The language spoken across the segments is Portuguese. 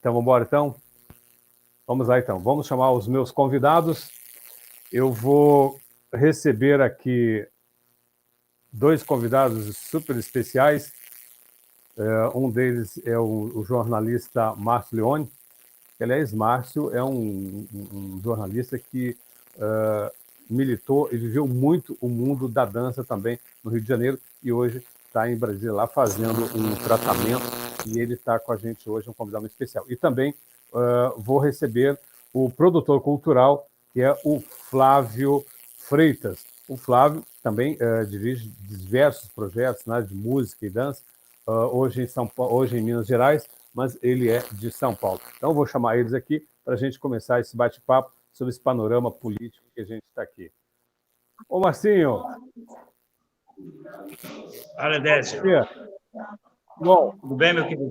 Então, vamos embora, então? Vamos lá, então. Vamos chamar os meus convidados. Eu vou receber aqui dois convidados super especiais. Um deles é o jornalista Márcio Leone. Aliás, Márcio é um jornalista que militou e viveu muito o mundo da dança também no Rio de Janeiro e hoje está em Brasília lá fazendo um tratamento e ele está com a gente hoje, um convidado muito especial. E também vou receber o produtor cultural, que é o Flávio Freitas. O Flávio também dirige diversos projetos na área de música e dança, hoje em Minas Gerais, mas ele é de São Paulo. Então, eu vou chamar eles aqui para a gente começar esse bate-papo sobre esse panorama político que a gente está aqui. Ô, Marcinho. Fala, Décio. Bom, tudo bem, meu querido?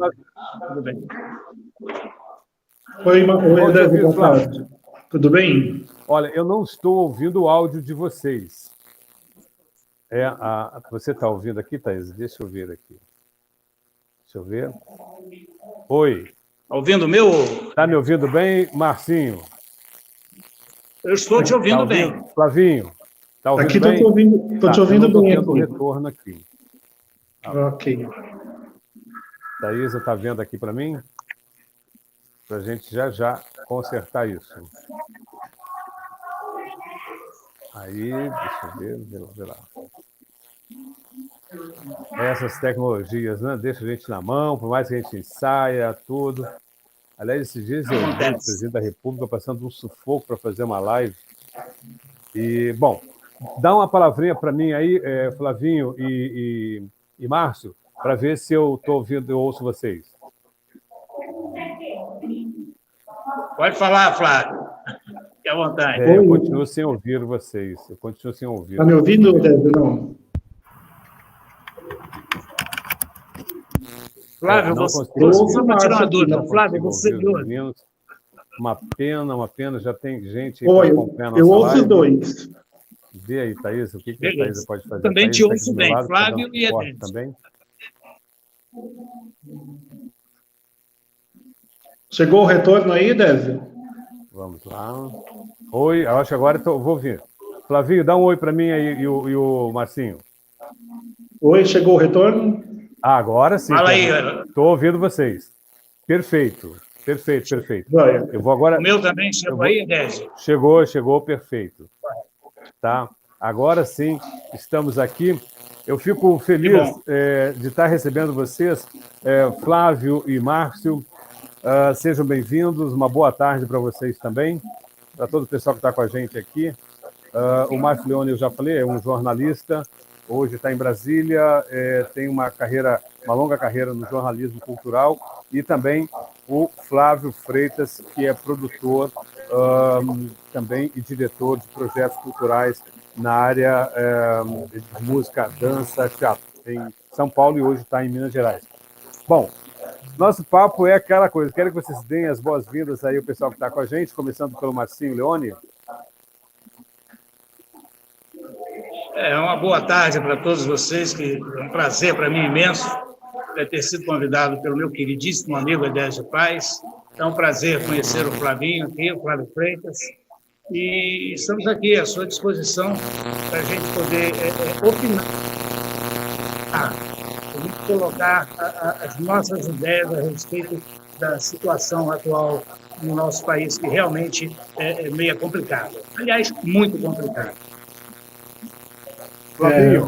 Tudo bem. Oi, Décio, boa tarde. Tudo bem? Olha, eu não estou ouvindo o áudio de vocês. Você está ouvindo aqui, Thaís? Deixa eu ver aqui. Deixa eu ver. Oi. Está ouvindo o meu? Está me ouvindo bem, Marcinho? Eu estou te ouvindo bem. Flavinho, está ouvindo aqui bem? Estou te ouvindo bem. Estou tendo retorno aqui. Ok. Thaís, está vendo aqui para mim? Para a gente já consertar isso. Aí, deixa eu ver lá. Essas tecnologias, né? Deixa a gente na mão, por mais que a gente ensaia, tudo. Aliás, esses dias eu vi o presidente da República passando um sufoco para fazer uma live. E, bom, dá uma palavrinha para mim aí, Flavinho e Márcio, para ver se eu estou ouvindo, eu ouço vocês. Pode falar, Flávio. Fique à vontade. Eu continuo sem ouvir vocês. Está me ouvindo, Décio? Não. Flávio, você vai tirar uma dúvida. Flávio, você viu? Uma pena, já tem gente que acompanha a nossa live. Eu ouço os dois. Vê aí, Thaís, o que a Thaís pode fazer? Também te ouço bem, Flávio e Edson. Também. Chegou o retorno aí, Décio? Vamos lá. Oi, acho que agora vou ouvir. Flavinho, dá um oi para mim aí e o Marcinho. Oi, chegou o retorno? Agora sim. Fala aí. Estou ouvindo vocês. Perfeito. Eu vou agora... O meu também chegou aí, Décio? Chegou, perfeito. Tá? Agora sim, estamos aqui. Eu fico feliz de estar recebendo vocês, Flávio e Márcio. Sejam bem-vindos, uma boa tarde para vocês também, para todo o pessoal que está com a gente aqui. O Márcio Leone, eu já falei, é um jornalista, hoje está em Brasília, tem uma longa carreira no jornalismo cultural, e também o Flávio Freitas, que é produtor também e diretor de projetos culturais na área de música, dança, teatro, em São Paulo e hoje está em Minas Gerais. Bom, nosso papo é aquela coisa, quero que vocês deem as boas-vindas aí ao pessoal que está com a gente, começando pelo Marcinho Leone. Uma boa tarde para todos vocês, que é um prazer para mim imenso ter sido convidado pelo meu queridíssimo amigo Edésio Paes. É um prazer conhecer o Flavinho aqui, o Flávio Freitas, e estamos aqui à sua disposição para a gente poder opinar, colocar as nossas ideias a respeito da situação atual no nosso país, que realmente é meio complicada. Aliás, muito complicada.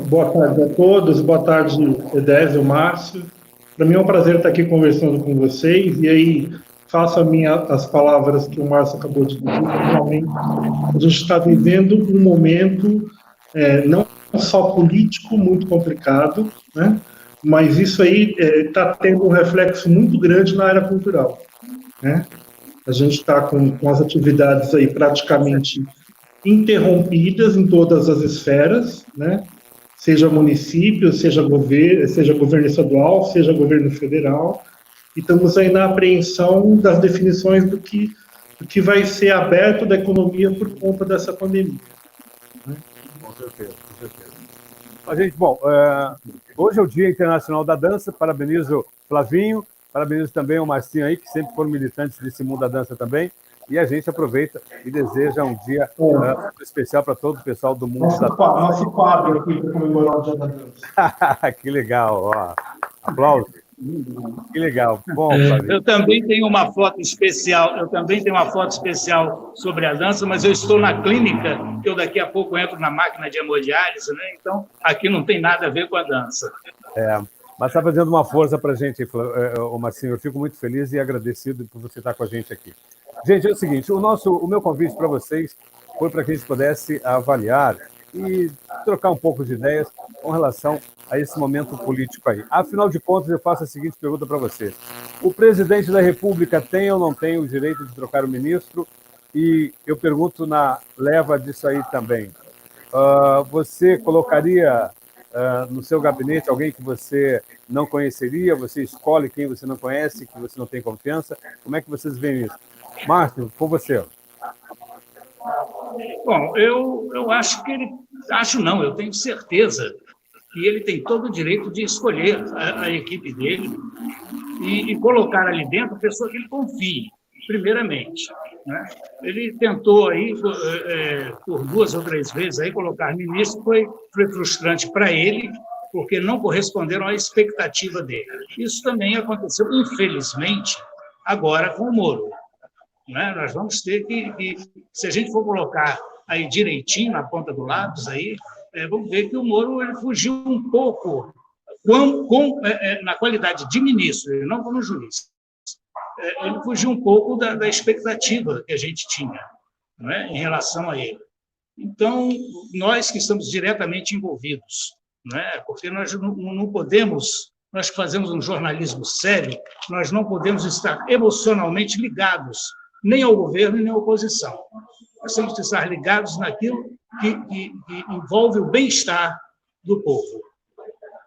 Boa tarde a todos, boa tarde, Edésio, Márcio. Para mim é um prazer estar aqui conversando com vocês, e aí faço as palavras que o Márcio acabou de dizer. Realmente, a gente está vivendo um momento não só político muito complicado, né? Mas isso aí está tendo um reflexo muito grande na área cultural, né? A gente está com as atividades aí praticamente interrompidas em todas as esferas, né? Seja município, seja governo estadual, seja governo federal, e estamos aí na apreensão das definições do que vai ser aberto da economia por conta dessa pandemia. Com certeza. Gente, bom, hoje é o Dia Internacional da Dança, parabenizo Flavinho Parabenizo também o Marcinho aí, que sempre foram militantes desse mundo da dança também. E a gente aproveita e deseja um dia especial para todo o pessoal do mundo da dança. Nosso quadro aqui para comemorar o Dia da Dança. Que legal, ó. Aplausos. Que legal. Bom, eu também tenho uma foto especial. Sobre a dança, mas eu estou na clínica, que eu daqui a pouco entro na máquina de hemodiálise, né? Então aqui não tem nada a ver com a dança. Mas está fazendo uma força para a gente, Marcinho. Eu fico muito feliz e agradecido por você estar com a gente aqui. Gente, é o seguinte, o meu convite para vocês foi para que a gente pudesse avaliar e trocar um pouco de ideias com relação a esse momento político aí. Afinal de contas, eu faço a seguinte pergunta para você. O presidente da República tem ou não tem o direito de trocar o ministro? E eu pergunto na leva disso aí também. Você colocaria no seu gabinete alguém que você não conheceria? Você escolhe quem você não conhece, que você não tem confiança? Como é que vocês veem isso? Márcio, com você. Bom, eu acho que ele... Acho não, eu tenho certeza que ele tem todo o direito de escolher a equipe dele e colocar ali dentro a pessoa que ele confie, primeiramente. Né? Ele tentou aí, por 2 ou 3 vezes, aí, colocar ministro, foi frustrante para ele, porque não corresponderam à expectativa dele. Isso também aconteceu, infelizmente, agora com o Moro. Né? Nós vamos ter que, se a gente for colocar aí direitinho na ponta do lápis, aí, vamos ver que o Moro ele fugiu um pouco na qualidade de ministro, e não como juiz. Ele fugiu um pouco da expectativa que a gente tinha, né, em relação a ele. Então, nós que estamos diretamente envolvidos, né, porque nós não podemos, nós que fazemos um jornalismo sério, nós não podemos estar emocionalmente ligados nem ao governo nem à oposição. Nós temos que estar ligados naquilo que envolve o bem-estar do povo.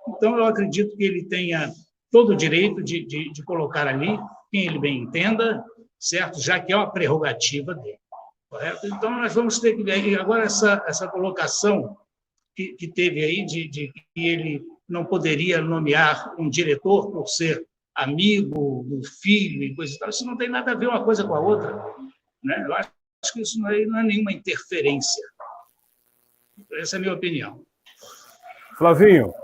Então, eu acredito que ele tenha todo o direito de colocar ali quem ele bem entenda, certo? Já que é uma prerrogativa dele, correto? Então, nós vamos ter que ver agora essa colocação que teve aí de que ele não poderia nomear um diretor por ser amigo do filho e coisa e tal. Isso não tem nada a ver uma coisa com a outra, né? Eu acho que isso não é nenhuma interferência. Essa é a minha opinião. Flavinho,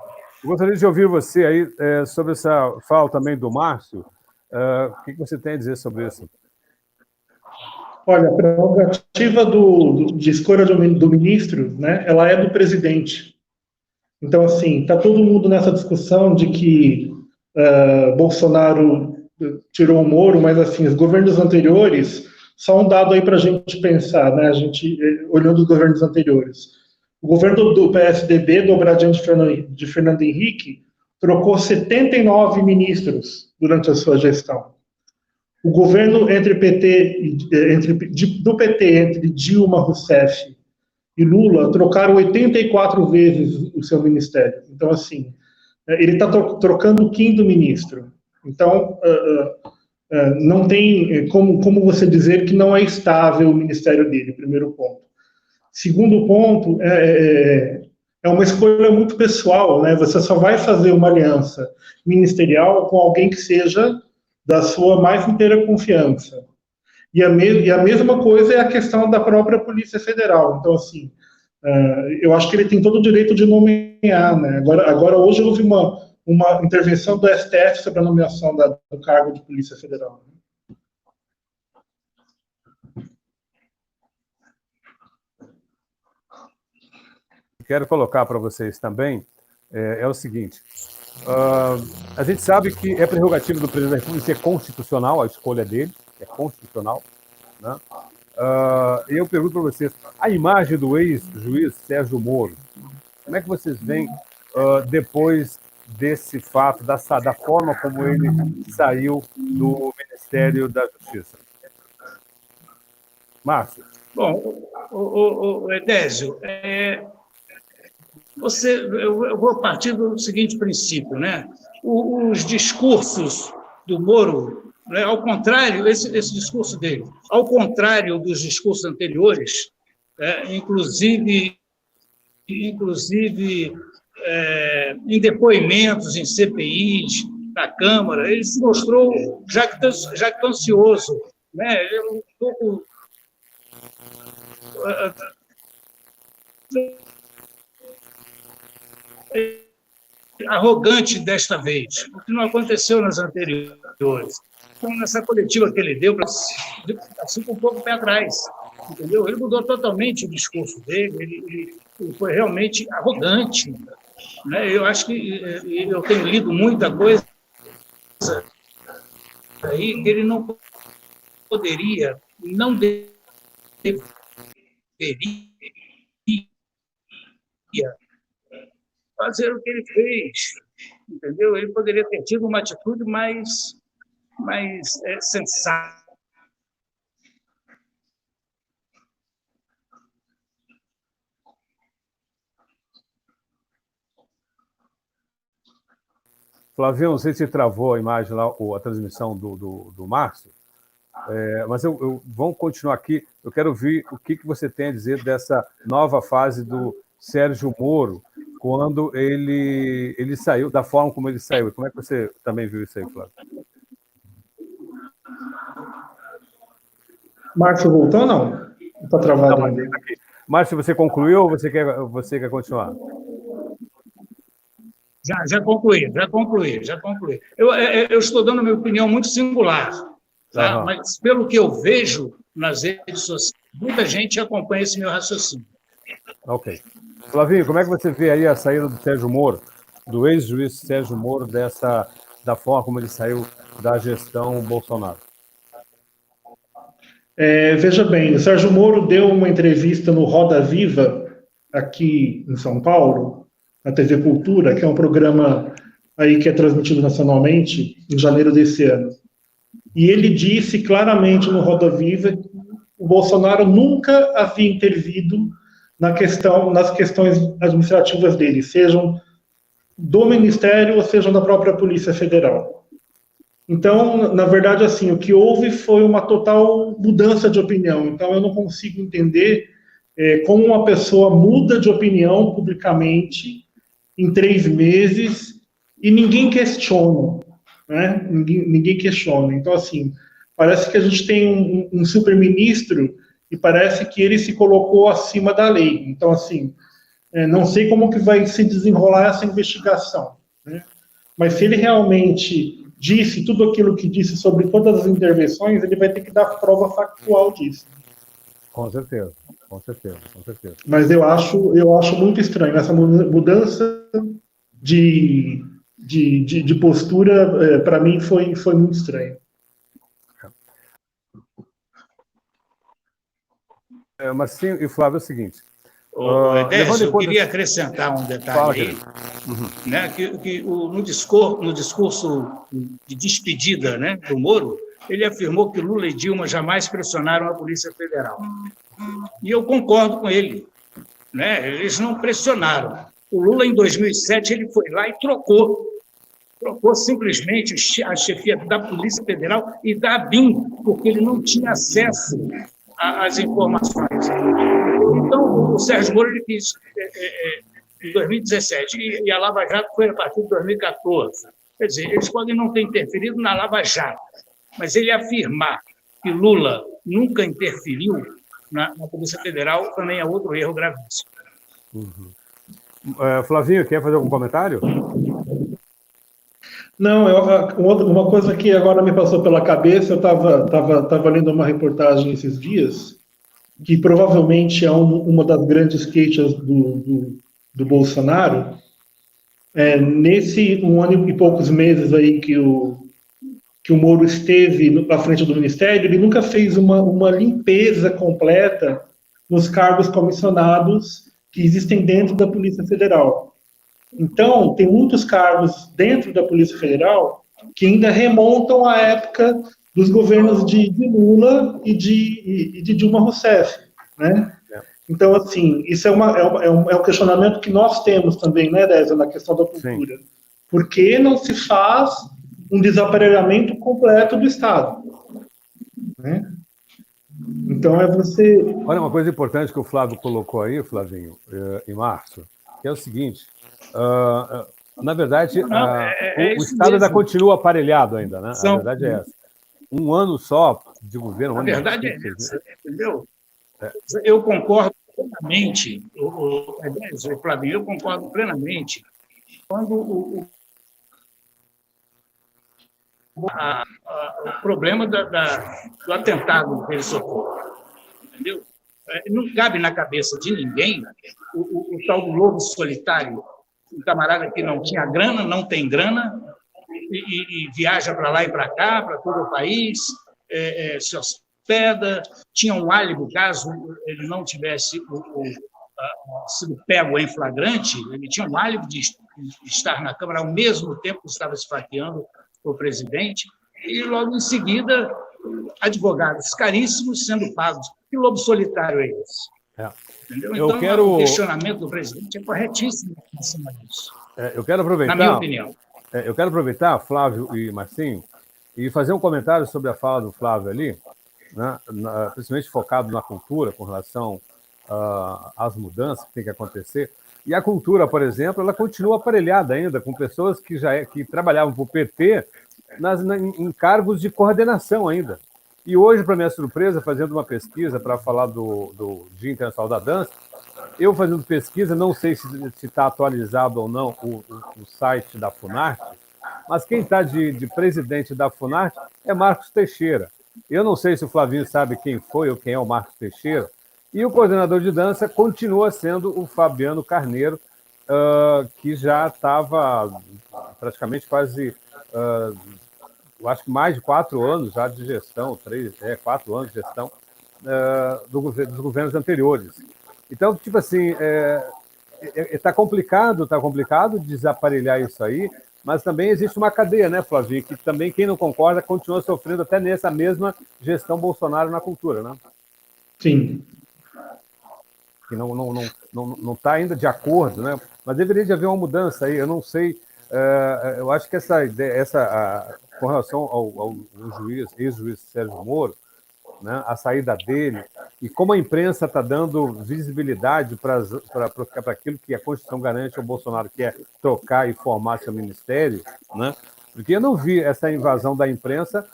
eu gostaria de ouvir você aí sobre essa fala também do Márcio. O que você tem a dizer sobre isso? Olha, a prerrogativa de escolha do ministro, né, ela é do presidente. Então, assim, está todo mundo nessa discussão de que Bolsonaro tirou o Moro, mas, assim, os governos anteriores, só um dado aí para a gente pensar, né, a gente olhando os governos anteriores. O governo do PSDB, dobradinho de Fernando Henrique, trocou 79 ministros durante a sua gestão. O governo do PT, entre Dilma Rousseff e Lula, trocaram 84 vezes o seu ministério. Então, assim, ele está trocando o 5º ministro. Então, não tem como você dizer que não é estável o ministério dele, primeiro ponto. Segundo ponto, é uma escolha muito pessoal, né? Você só vai fazer uma aliança ministerial com alguém que seja da sua mais inteira confiança. E a mesma coisa é a questão da própria Polícia Federal. Então, assim, eu acho que ele tem todo o direito de nomear, né? Agora hoje houve uma intervenção do STF sobre a nomeação do cargo de Polícia Federal. Quero colocar para vocês também o seguinte. A gente sabe que é prerrogativa do presidente da República ser constitucional, a escolha dele é constitucional, né? E eu pergunto para vocês, a imagem do ex-juiz Sérgio Moro, como é que vocês veem depois desse fato, da forma como ele saiu do Ministério da Justiça? Márcio. Bom, Edésio, eu vou partir do seguinte princípio, né? Os discursos do Moro, né, ao contrário, esse discurso dele, ao contrário dos discursos anteriores, inclusive em depoimentos, em CPIs, na Câmara, ele se mostrou jactancioso, né? Ele é um pouco arrogante desta vez, o que não aconteceu nas anteriores. Então, nessa coletiva que ele deu, assim, com um pouco o pé atrás, entendeu? Ele mudou totalmente o discurso dele, ele foi realmente arrogante, né? Eu acho que eu tenho lido muita coisa aí que ele não poderia, não deveria fazer o que ele fez, entendeu? Ele poderia ter tido uma atitude mais sensata. Flavinho, não sei se travou a imagem lá, a transmissão do Márcio, mas vamos continuar aqui. Eu quero ouvir o que você tem a dizer dessa nova fase do Sérgio Moro, quando ele saiu, da forma como ele saiu. Como é que você também viu isso aí, Flávio? Márcio voltou ou não? Está travado ainda. Márcio, você concluiu ou você quer continuar? Já concluí. Eu estou dando a minha opinião muito singular, tá? Mas pelo que eu vejo nas redes sociais, muita gente acompanha esse meu raciocínio. Ok. Flavinho, como é que você vê aí a saída do Sérgio Moro, do ex-juiz Sérgio Moro, da forma como ele saiu da gestão Bolsonaro? Veja bem, o Sérgio Moro deu uma entrevista no Roda Viva, aqui em São Paulo, na TV Cultura, que é um programa aí que é transmitido nacionalmente em janeiro desse ano. E ele disse claramente no Roda Viva que o Bolsonaro nunca havia intervido nas questões administrativas dele, sejam do Ministério ou sejam da própria Polícia Federal. Então, na verdade, assim, o que houve foi uma total mudança de opinião. Então, eu não consigo entender como uma pessoa muda de opinião publicamente em 3 meses e ninguém questiona, né? Ninguém questiona. Então, assim, parece que a gente tem um super-ministro e parece que ele se colocou acima da lei. Então, assim, não sei como que vai se desenrolar essa investigação, né? Mas se ele realmente disse tudo aquilo que disse sobre todas as intervenções, ele vai ter que dar prova factual disso. Com certeza. Mas eu acho muito estranho essa mudança de postura. Para mim foi muito estranho. Marcinho e Flávio, é o seguinte. Décio, eu queria acrescentar um detalhe aí, né, que no discurso de despedida, né, do Moro, ele afirmou que Lula e Dilma jamais pressionaram a Polícia Federal. E eu concordo com ele, né, eles não pressionaram. O Lula, em 2007, ele foi lá e trocou simplesmente a chefia da Polícia Federal e da ABIN, porque ele não tinha acesso às informações. Então, o Sérgio Moro ele quis em 2017 e a Lava Jato foi a partir de 2014. Quer dizer, eles podem não ter interferido na Lava Jato, mas ele afirmar que Lula nunca interferiu na Polícia Federal também é outro erro gravíssimo. Flavinho, quer fazer algum comentário? Não, uma coisa que agora me passou pela cabeça, eu estava lendo uma reportagem esses dias, que provavelmente é uma das grandes queixas do Bolsonaro. Nesse 1 ano e poucos meses aí que o Moro esteve à frente do Ministério, ele nunca fez uma limpeza completa nos cargos comissionados que existem dentro da Polícia Federal. Então, tem muitos cargos dentro da Polícia Federal que ainda remontam à época dos governos de Lula e de Dilma Rousseff, né? Então, assim, isso é um questionamento que nós temos também, né, Décio, na questão da cultura. Sim. Por que não se faz um desaparelhamento completo do Estado? Né? Então, você... Olha, uma coisa importante que o Flávio colocou aí, Flavinho e Márcio, que é o seguinte, Na verdade, Não, o isso Estado ainda mesmo. continua aparelhado ainda, né? A verdade é essa. Um ano só de governo, um A ano e verdade é 5, 6 meses. essa, entendeu? Eu concordo plenamente, Flavinho, eu concordo plenamente quando o problema do atentado que ele sofreu, entendeu? Não cabe na cabeça de ninguém o tal do lobo solitário, um camarada que não tinha grana, não tem grana, e viaja para lá e para cá, para todo o país, se hospeda, tinha um álibi caso ele não tivesse sido pego em flagrante, ele tinha um álibi de estar na Câmara ao mesmo tempo que estava esfaqueando o presidente, e logo em seguida, advogados caríssimos sendo pagos. Que lobo solitário é esse? Entendeu? Então, o questionamento do presidente é corretíssimo em cima disso. Eu quero aproveitar, na minha opinião. Eu quero aproveitar, Flávio e Marcinho, e fazer um comentário sobre a fala do Flávio ali, né, principalmente focado na cultura, com relação às mudanças que tem que acontecer. E a cultura, por exemplo, ela continua aparelhada ainda, com pessoas que trabalhavam para o PT em cargos de coordenação ainda. E hoje, para minha surpresa, fazendo uma pesquisa para falar do Dia Internacional da Dança, eu fazendo pesquisa, não sei se está atualizado ou não o site da Funarte, mas quem está de presidente da Funarte é Marcos Teixeira. Eu não sei se o Flavinho sabe quem foi ou quem é o Marcos Teixeira, e o coordenador de dança continua sendo o Fabiano Carneiro, que já estava praticamente quase, eu acho que mais de 4 anos já de gestão, 4 anos de gestão dos governos anteriores. Então, tipo assim, está complicado desaparelhar isso aí, mas também existe uma cadeia, né, Flavinho, que também quem não concorda continua sofrendo até nessa mesma gestão Bolsonaro na cultura, né? Sim. Que não está ainda de acordo, né? Mas deveria de haver uma mudança aí, eu não sei, eu acho que essa ideia, com relação ao ex-juiz Sérgio Moro, né, a saída dele, e como a imprensa está dando visibilidade para aquilo que a Constituição garante ao Bolsonaro, que é trocar e formar seu ministério, né? Porque eu não vi essa invasão da imprensa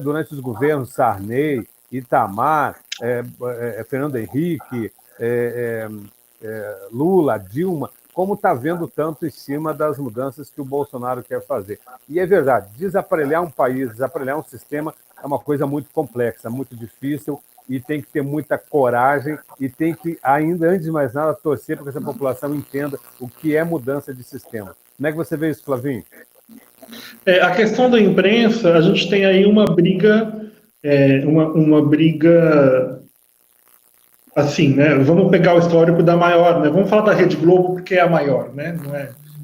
durante os governos Sarney, Itamar, Fernando Henrique, Lula, Dilma, como está vendo tanto em cima das mudanças que o Bolsonaro quer fazer. E é verdade, desaparelhar um país, desaparelhar um sistema é uma coisa muito complexa, muito difícil, e tem que ter muita coragem e tem que, ainda antes de mais nada, torcer para que essa população entenda o que é mudança de sistema. Como é que você vê isso, Flavinho? A questão da imprensa, a gente tem aí uma briga, uma briga assim, né? Vamos pegar o histórico da maior, né? Vamos falar da Rede Globo porque é a maior, né?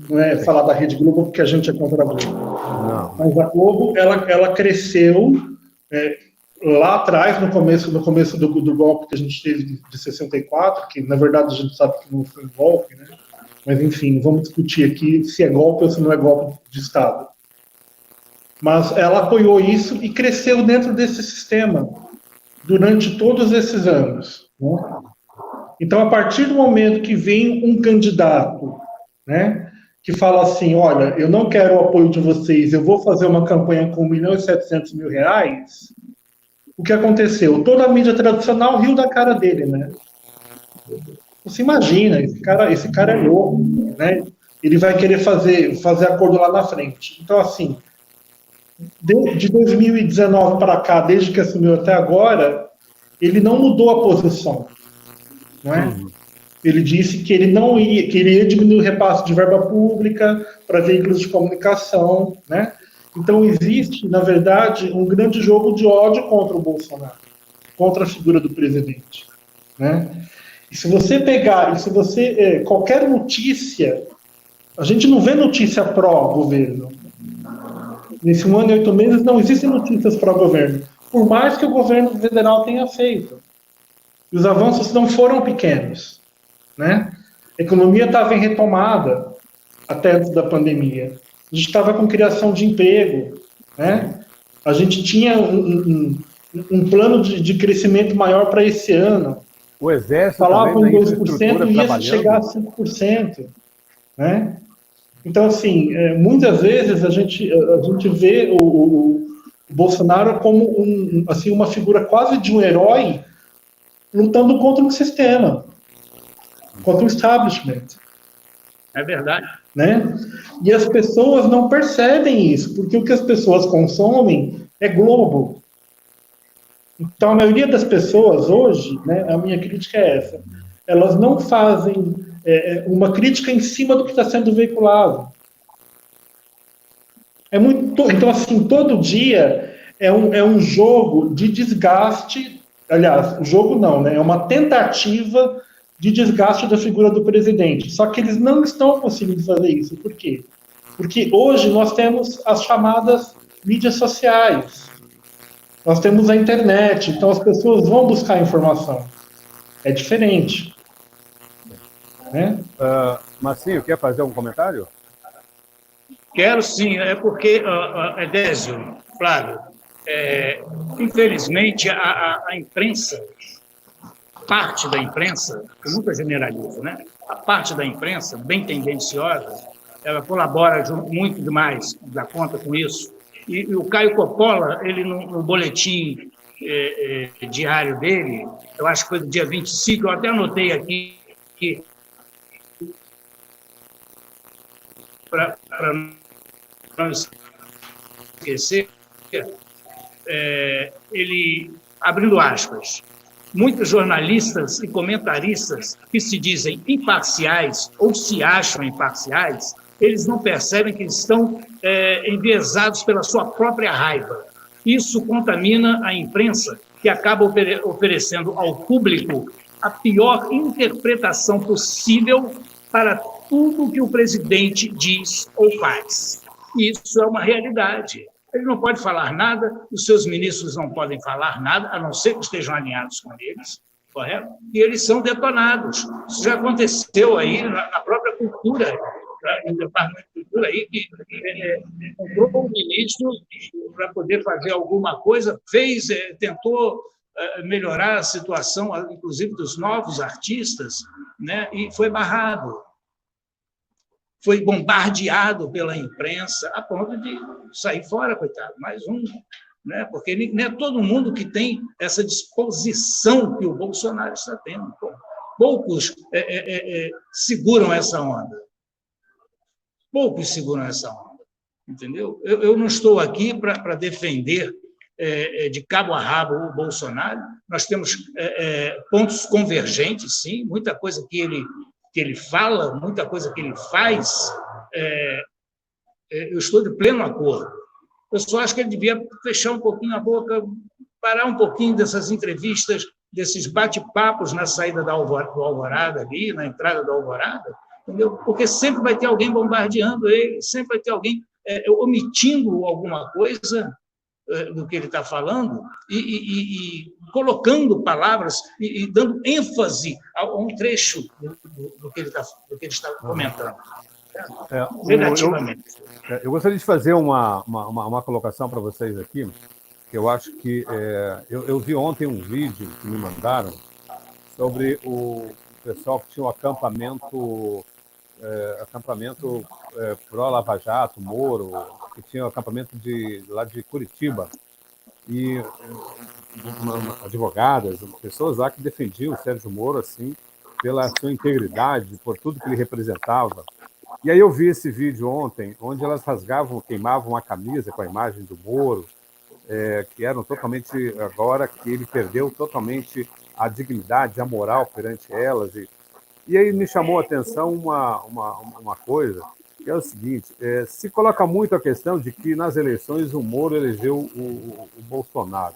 Não é falar da Rede Globo porque a gente é contra a Globo. Não. Mas a Globo, ela cresceu lá atrás, no começo do golpe que a gente teve de 64, que na verdade a gente sabe que não foi um golpe, né? Mas enfim, vamos discutir aqui se é golpe ou se não é golpe de Estado. Mas ela apoiou isso e cresceu dentro desse sistema durante todos esses anos, né? Então, a partir do momento que vem um candidato, né, que fala assim, olha, eu não quero o apoio de vocês, eu vou fazer uma campanha com R$1.700.000, o que aconteceu? Toda a mídia tradicional riu da cara dele, né? Você imagina, esse cara é louco, né? Ele vai querer fazer acordo lá na frente. Então, assim, de 2019 para cá, desde que assumiu até agora, ele não mudou a posição, não é? Ele disse que ele não ia, que ele ia diminuir o repasse de verba pública para veículos de comunicação, né? Então existe, na verdade, um grande jogo de ódio contra o Bolsonaro, contra a figura do presidente, né? E se você pegar, qualquer notícia, a gente não vê notícia pró-governo. Nesse 1 ano e 8 meses não existem notícias pró-governo, por mais que o governo federal tenha feito. E os avanços não foram pequenos, né? A economia estava em retomada até antes da pandemia. A gente estava com criação de emprego, né? A gente tinha um plano de crescimento maior para esse ano. O Exército falavam em 2%, ia trabalhando. chegar a 5%, né? Então, assim, muitas vezes a gente vê o Bolsonaro como assim, uma figura quase de um herói lutando contra um sistema, contra o establishment. É verdade. Né? E as pessoas não percebem isso, porque o que as pessoas consomem é Globo. Então, a maioria das pessoas hoje, né, a minha crítica é essa, elas não fazem uma crítica em cima do que está sendo veiculado. Então, assim, todo dia é um jogo de desgaste, aliás, jogo não, né? É uma tentativa de desgaste da figura do presidente. Só que eles não estão conseguindo fazer isso. Por quê? Porque hoje nós temos as chamadas mídias sociais. Nós temos a internet, então as pessoas vão buscar informação. É diferente. Né? Marcinho, quer fazer um comentário? Quero sim, é porque, Edésio, Flávio, infelizmente a imprensa, parte da imprensa, eu nunca generalizo, né? A parte da imprensa, bem tendenciosa, ela colabora muito demais da conta com isso. E o Caio Coppola, ele no boletim diário dele, eu acho que foi do dia 25, eu até anotei aqui, que para não esquecer, ele, abrindo aspas, muitos jornalistas e comentaristas que se dizem imparciais ou se acham imparciais, eles não percebem que estão enviesados pela sua própria raiva. Isso contamina a imprensa, que acaba oferecendo ao público a pior interpretação possível para tudo que o presidente diz ou faz. Isso é uma realidade. Ele não pode falar nada, os seus ministros não podem falar nada, a não ser que estejam alinhados com eles, correto? E eles são detonados. Isso já aconteceu aí na própria cultura, no Departamento de Cultura, aí, que comprou um ministro para poder fazer alguma coisa, tentou melhorar a situação, inclusive, dos novos artistas, né? E foi barrado. Foi bombardeado pela imprensa a ponto de sair fora, coitado, mais um, né? Porque não é todo mundo que tem essa disposição que o Bolsonaro está tendo. Poucos seguram essa onda. Poucos seguram essa onda, entendeu? Eu não estou aqui para defender de cabo a rabo o Bolsonaro. Nós temos pontos convergentes, sim, muita coisa que ele fala, muita coisa que ele faz, eu estou de pleno acordo. Eu só acho que ele devia fechar um pouquinho a boca, parar um pouquinho dessas entrevistas, desses bate-papos na saída do Alvorada ali, na entrada do Alvorada, entendeu? Porque sempre vai ter alguém bombardeando ele, sempre vai ter alguém omitindo alguma coisa do que ele está falando e colocando palavras e dando ênfase a um trecho do que ele está comentando. Negativamente. Eu gostaria de fazer uma colocação para vocês aqui, que eu acho que... eu vi ontem um vídeo que me mandaram sobre o pessoal que tinha um acampamento pró-Lava Jato, Moro, que tinha um acampamento lá de Curitiba, e advogadas, pessoas lá que defendiam o Sérgio Moro assim, pela sua integridade, por tudo que ele representava. E aí eu vi esse vídeo ontem, onde elas queimavam a camisa com a imagem do Moro, que eram totalmente, agora que ele perdeu totalmente a dignidade, a moral perante elas. E aí me chamou a atenção uma coisa, que é o seguinte, se coloca muito a questão de que nas eleições o Moro elegeu o Bolsonaro.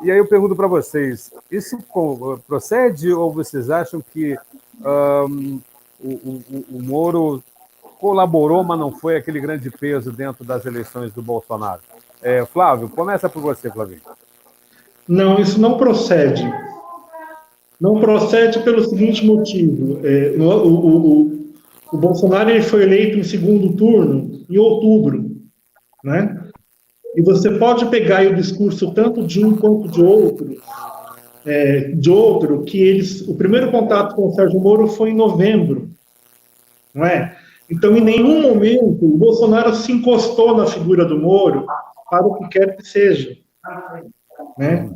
E aí eu pergunto para vocês, isso procede ou vocês acham que o Moro colaborou, mas não foi aquele grande peso dentro das eleições do Bolsonaro? Flávio, começa por você, Flavinho. Não, isso não procede. Não procede pelo seguinte motivo. O Bolsonaro ele foi eleito em segundo turno em outubro, né? E você pode pegar o discurso tanto de um quanto de outro, que o primeiro contato com o Sérgio Moro foi em novembro, não é? Então, em nenhum momento, o Bolsonaro se encostou na figura do Moro para o que quer que seja. Né?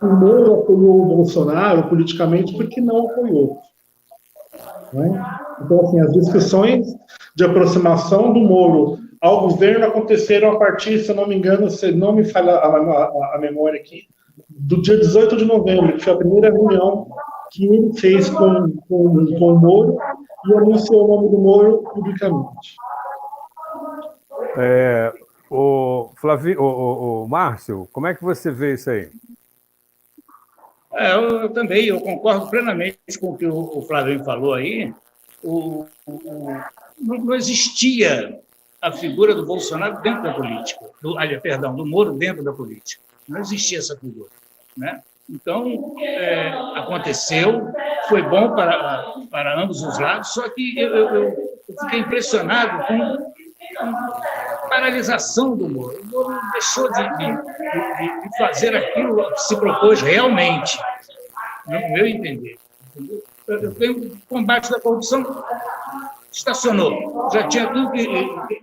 O Moro apoiou o Bolsonaro politicamente porque não apoiou. Né? Então, assim, as discussões de aproximação do Moro ao governo aconteceram a partir, se eu não me engano, se não me falha a memória aqui, do dia 18 de novembro, que foi a primeira reunião que ele fez com o Moro e anunciou o nome do Moro publicamente. O Márcio, como é que você vê isso aí? Eu também, eu concordo plenamente com o que o Flavinho falou aí. Não existia a figura do Bolsonaro dentro da política, do Moro dentro da política. Não existia essa figura. Né? Então, aconteceu, foi bom para ambos os lados, só que eu fiquei impressionado com a paralisação do Moro. O Moro deixou de fazer aquilo que se propôs realmente, no meu entender. Eu tenho o combate da corrupção, estacionou. Já tinha tudo que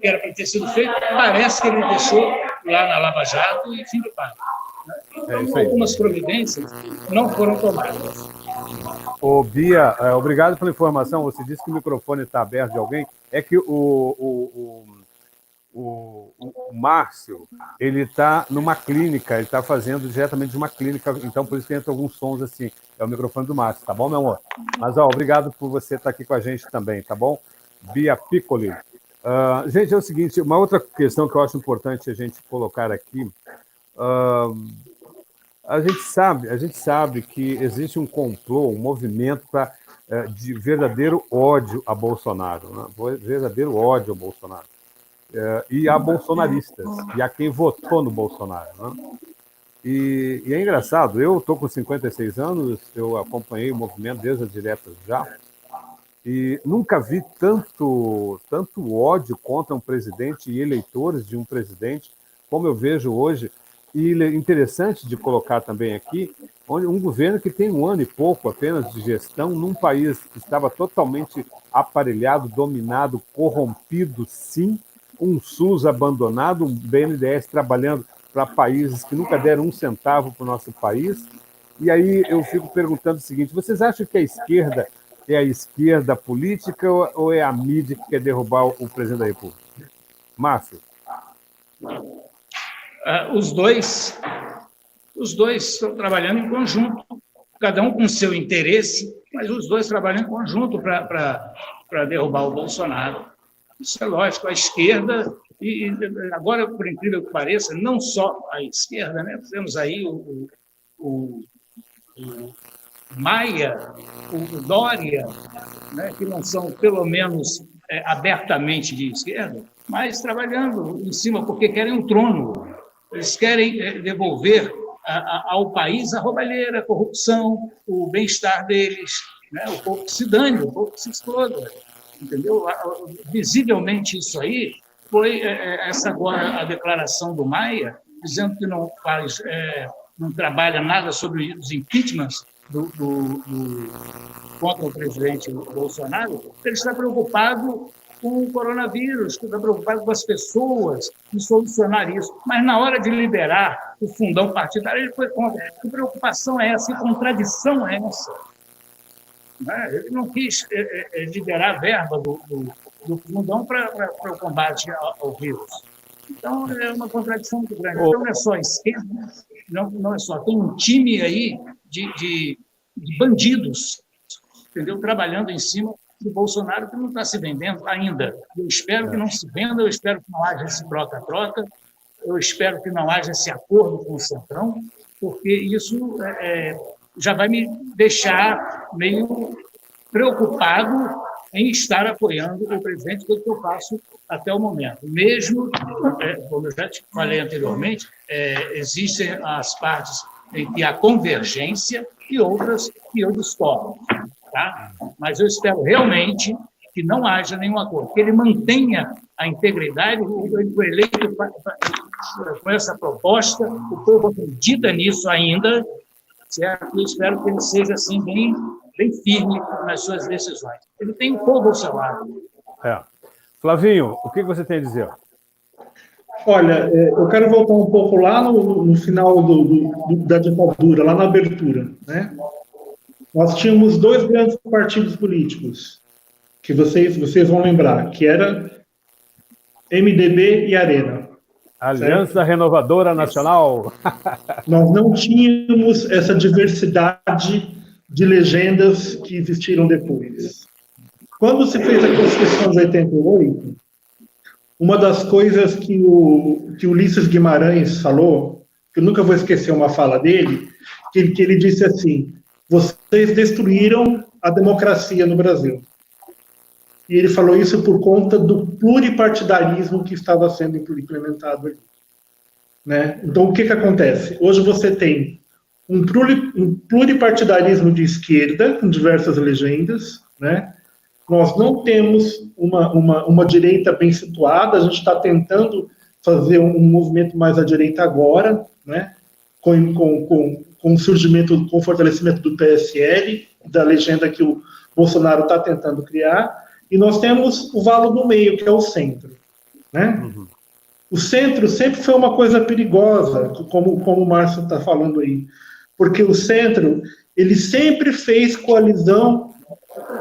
era para ter sido feito, parece que ele deixou lá na Lava Jato e fim de papo. Então, algumas providências não foram tomadas. Ô, Bia, obrigado pela informação. Você disse que o microfone está aberto de alguém. É que o Márcio, ele está numa clínica, ele está fazendo diretamente de uma clínica, então por isso que entra alguns sons assim. É o microfone do Márcio, tá bom, meu amor? Mas, obrigado por você estar aqui com a gente também, tá bom? Bia Piccoli. Gente, é o seguinte, uma outra questão que eu acho importante a gente colocar aqui. A gente sabe que existe um complô, um movimento de verdadeiro ódio a Bolsonaro, né? Verdadeiro ódio ao Bolsonaro. E a bolsonaristas, e a quem votou no Bolsonaro. Né? E é engraçado, eu estou com 56 anos, eu acompanhei o movimento desde as diretas já, e nunca vi tanto ódio contra um presidente e eleitores de um presidente como eu vejo hoje. E interessante de colocar também aqui, onde um governo que tem 1 ano e pouco apenas de gestão, num país que estava totalmente aparelhado, dominado, corrompido, sim, um SUS abandonado, um BNDES trabalhando para países que nunca deram um centavo para o nosso país. E aí eu fico perguntando o seguinte, vocês acham que a esquerda é a esquerda política ou é a mídia que quer derrubar o presidente da República? Márcio? Os dois estão trabalhando em conjunto, cada um com seu interesse, mas os dois trabalham em conjunto para derrubar o Bolsonaro. Isso é lógico, a esquerda, e agora, por incrível que pareça, não só a esquerda, né? Temos aí o Maia, o Dória, né? Que não são, pelo menos, abertamente de esquerda, mas trabalhando em cima, porque querem um trono. Eles querem devolver ao país a roubalheira, a corrupção, o bem-estar deles, né? O povo que se dane, o povo que se exploda. Entendeu? Visivelmente isso aí foi essa agora a declaração do Maia, dizendo que não trabalha nada sobre os impeachments contra o presidente Bolsonaro. Ele está preocupado com o coronavírus, está preocupado com as pessoas, em solucionar isso. Mas, na hora de liberar o fundão partidário, ele foi contra. Que preocupação é essa? Que contradição é essa? Ele não quis liberar a verba do fundão para o combate ao vírus. Então, é uma contradição muito grande. Então, não é só a esquerda, não é só. Tem um time aí de bandidos, entendeu? Trabalhando em cima do Bolsonaro, que não está se vendendo ainda. Eu espero que não se venda, eu espero que não haja esse troca-troca, eu espero que não haja esse acordo com o Centrão, porque isso já vai me deixar meio preocupado em estar apoiando o presidente, que é o que eu faço até o momento. Mesmo, como eu já te falei anteriormente, existem as partes em que há convergência e outras que eu discordo. Tá? Mas eu espero realmente que não haja nenhum acordo, que ele mantenha a integridade. Ele foi eleito com essa proposta, o povo acredita nisso ainda, certo? Eu espero que ele seja assim bem bem firme nas suas decisões. Ele tem um povo ao seu lado. Flavinho, o que você tem a dizer? Olha, eu quero voltar um pouco lá no final da ditadura, lá na abertura, né? Nós tínhamos dois grandes partidos políticos, que vocês vão lembrar, que era MDB e Arena. Aliança certo? Renovadora Nacional. Nós não tínhamos essa diversidade de legendas que existiram depois. Quando se fez a Constituição de 88, uma das coisas que o Ulisses Guimarães falou, que eu nunca vou esquecer uma fala dele, que ele disse assim: vocês destruíram a democracia no Brasil. E ele falou isso por conta do pluripartidarismo que estava sendo implementado ali. Né? Então, o que acontece? Hoje você tem um pluripartidarismo de esquerda, com diversas legendas, né? Nós não temos uma direita bem situada, a gente está tentando fazer um movimento mais à direita agora, né? com o surgimento, com o fortalecimento do PSL, da legenda que o Bolsonaro está tentando criar, e nós temos o valo do meio, que é o centro. Né? Uhum. O centro sempre foi uma coisa perigosa, como o Márcio está falando aí, porque o centro ele sempre fez coalizão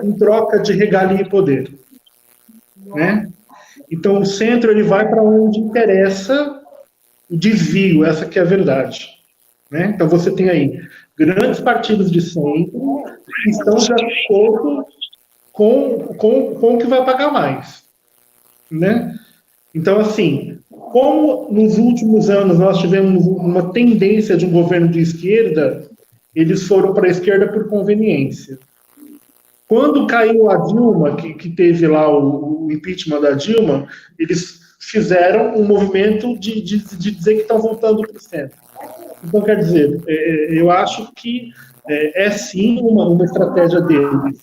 em troca de regalia e poder. Né? Então, o centro ele vai para onde interessa o desvio, essa que é a verdade. Né? Então, você tem aí grandes partidos de centro que estão de acordo com o que vai pagar mais. Né? Então, assim, como nos últimos anos nós tivemos uma tendência de um governo de esquerda, eles foram para a esquerda por conveniência. Quando caiu a Dilma, que teve lá o impeachment da Dilma, eles fizeram um movimento de dizer que estão voltando para o centro. Então, quer dizer, eu acho que é sim uma estratégia deles,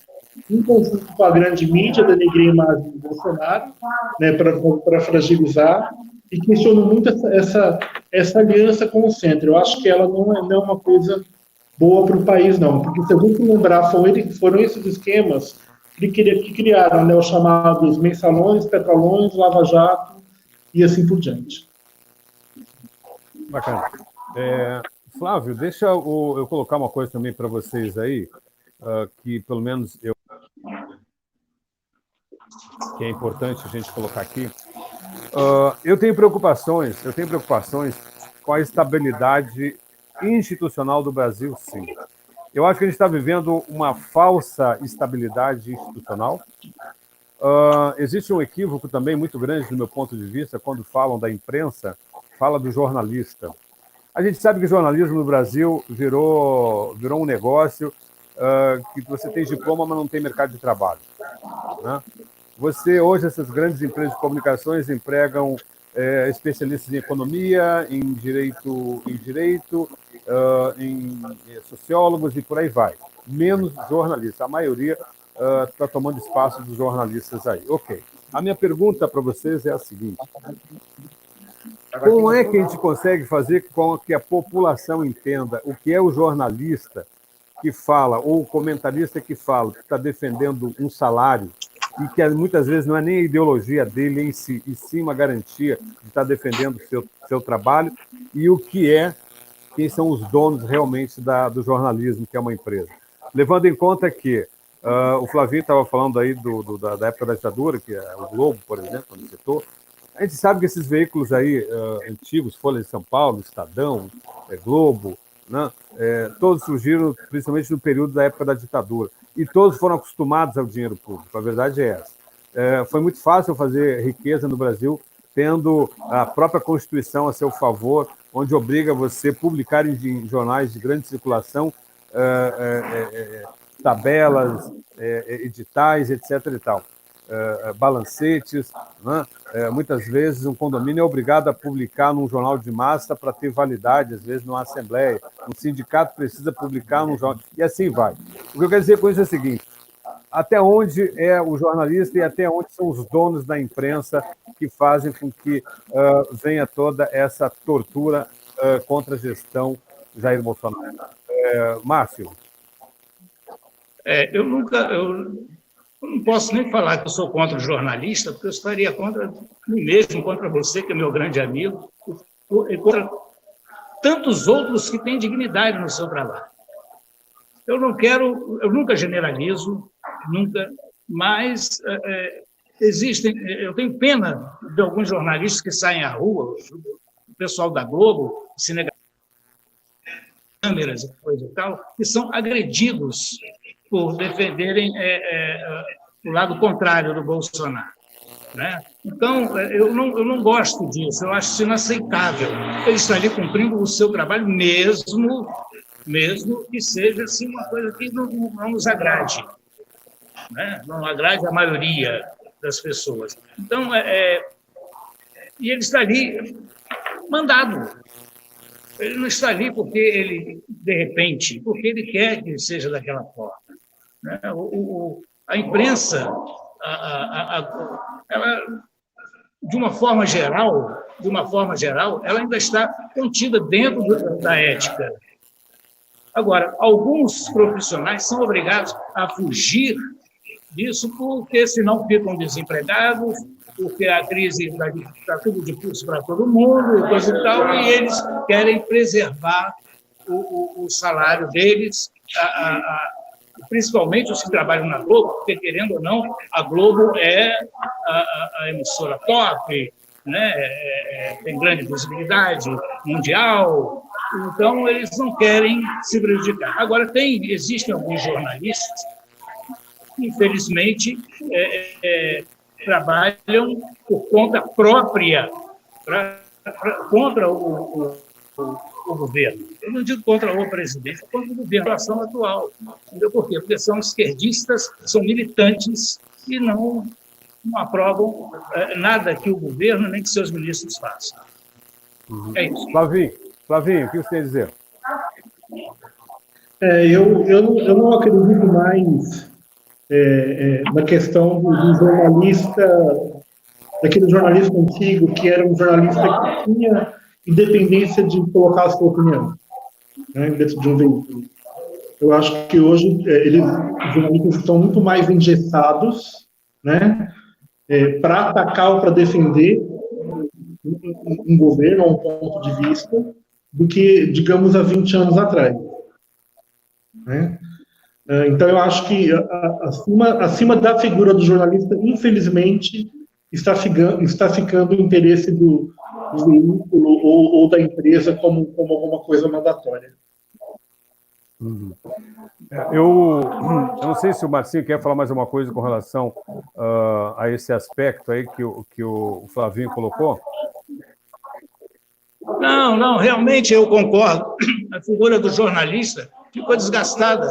em conjunto com a grande mídia, denegrir a imagem do Bolsonaro, né, para fragilizar, e questiono muito essa aliança com o centro. Eu acho que ela não é uma coisa boa para o país, não. Porque, se a gente lembrar, foram esses esquemas que criaram, né, os chamados mensalões, petrolões, lava-jato e assim por diante. Bacana. Flávio, deixa eu colocar uma coisa também para vocês aí, que pelo menos que é importante a gente colocar aqui. Eu tenho preocupações com a estabilidade institucional do Brasil, sim. Eu acho que a gente está vivendo uma falsa estabilidade institucional. Existe um equívoco também muito grande, do meu ponto de vista, quando falam da imprensa, fala do jornalista. A gente sabe que o jornalismo no Brasil virou um negócio que você tem diploma, mas não tem mercado de trabalho. Né? Hoje, essas grandes empresas de comunicações empregam especialistas em economia, em direito, em sociólogos e por aí vai. Menos jornalistas. A maioria está tomando espaço dos jornalistas aí. Ok. A minha pergunta para vocês é a seguinte. Como é que a gente consegue fazer com que a população entenda o que é o jornalista que fala, ou o comentarista que fala, que está defendendo um salário, e que muitas vezes não é nem a ideologia dele em si, e sim uma garantia de estar defendendo o seu trabalho, e quem são os donos realmente do jornalismo, que é uma empresa. Levando em conta que o Flavinho estava falando aí da época da ditadura, que é o Globo, por exemplo, quando citou. A gente sabe que esses veículos aí antigos, Folha de São Paulo, Estadão, Globo, né, todos surgiram principalmente no período da época da ditadura. E todos foram acostumados ao dinheiro público, a verdade é essa. Foi muito fácil fazer riqueza no Brasil, tendo a própria Constituição a seu favor, onde obriga você a publicar em jornais de grande circulação tabelas, editais, etc. e tal. Balancetes, né? Muitas vezes um condomínio é obrigado a publicar num jornal de massa para ter validade, às vezes numa assembleia, um sindicato precisa publicar num jornal, e assim vai. O que eu quero dizer com isso é o seguinte: até onde é o jornalista e até onde são os donos da imprensa que fazem com que venha toda essa tortura contra a gestão Jair Bolsonaro. Márcio. Eu não posso nem falar que eu sou contra o jornalista, porque eu estaria contra mim mesmo, contra você, que é meu grande amigo, e contra tantos outros que têm dignidade no seu trabalho. Eu nunca generalizo, nunca, mas eu tenho pena de alguns jornalistas que saem à rua, o pessoal da Globo, câmeras e coisa e tal, que são agredidos por defenderem o lado contrário do Bolsonaro. Né? Então, eu não gosto disso, eu acho isso inaceitável. Ele está ali cumprindo o seu trabalho mesmo que seja assim, uma coisa que não nos agrade, né? Não agrade a maioria das pessoas. Então, e ele está ali mandado. Ele não está ali porque ele, de repente, porque ele quer que seja daquela forma. Né? A imprensa, ela, de uma forma geral, ela ainda está contida dentro da ética. Agora, alguns profissionais são obrigados a fugir disso porque senão ficam desempregados, porque a crise está tudo difícil para todo mundo, coisa e tal, e eles querem preservar o salário deles, principalmente os que trabalham na Globo, porque, querendo ou não, a Globo é a emissora top, né? Tem grande visibilidade mundial, então eles não querem se prejudicar. Agora, existem alguns jornalistas que, infelizmente, trabalham por conta própria contra o governo. Eu não digo contra o presidente, é contra o governo, a situação atual. Entendeu por quê? Porque são esquerdistas, são militantes e não aprovam nada que o governo nem que seus ministros façam. É isso. Flavinho, o que você tem a dizer? Eu não acredito mais na questão do jornalista, daquele jornalista antigo, que era um jornalista que tinha independência de colocar a sua opinião, né, dentro de um veículo. Eu acho que hoje os jornalistas estão muito mais engessados, né, para atacar ou para defender um governo ou um ponto de vista do que, digamos, há 20 anos atrás. Né? Então, eu acho que acima da figura do jornalista, infelizmente, está ficando o interesse do veículo ou da empresa como alguma coisa mandatória. Eu não sei se o Marcinho quer falar mais alguma coisa com relação a esse aspecto aí que o Flavinho colocou. Não, realmente eu concordo. A figura do jornalista ficou desgastada,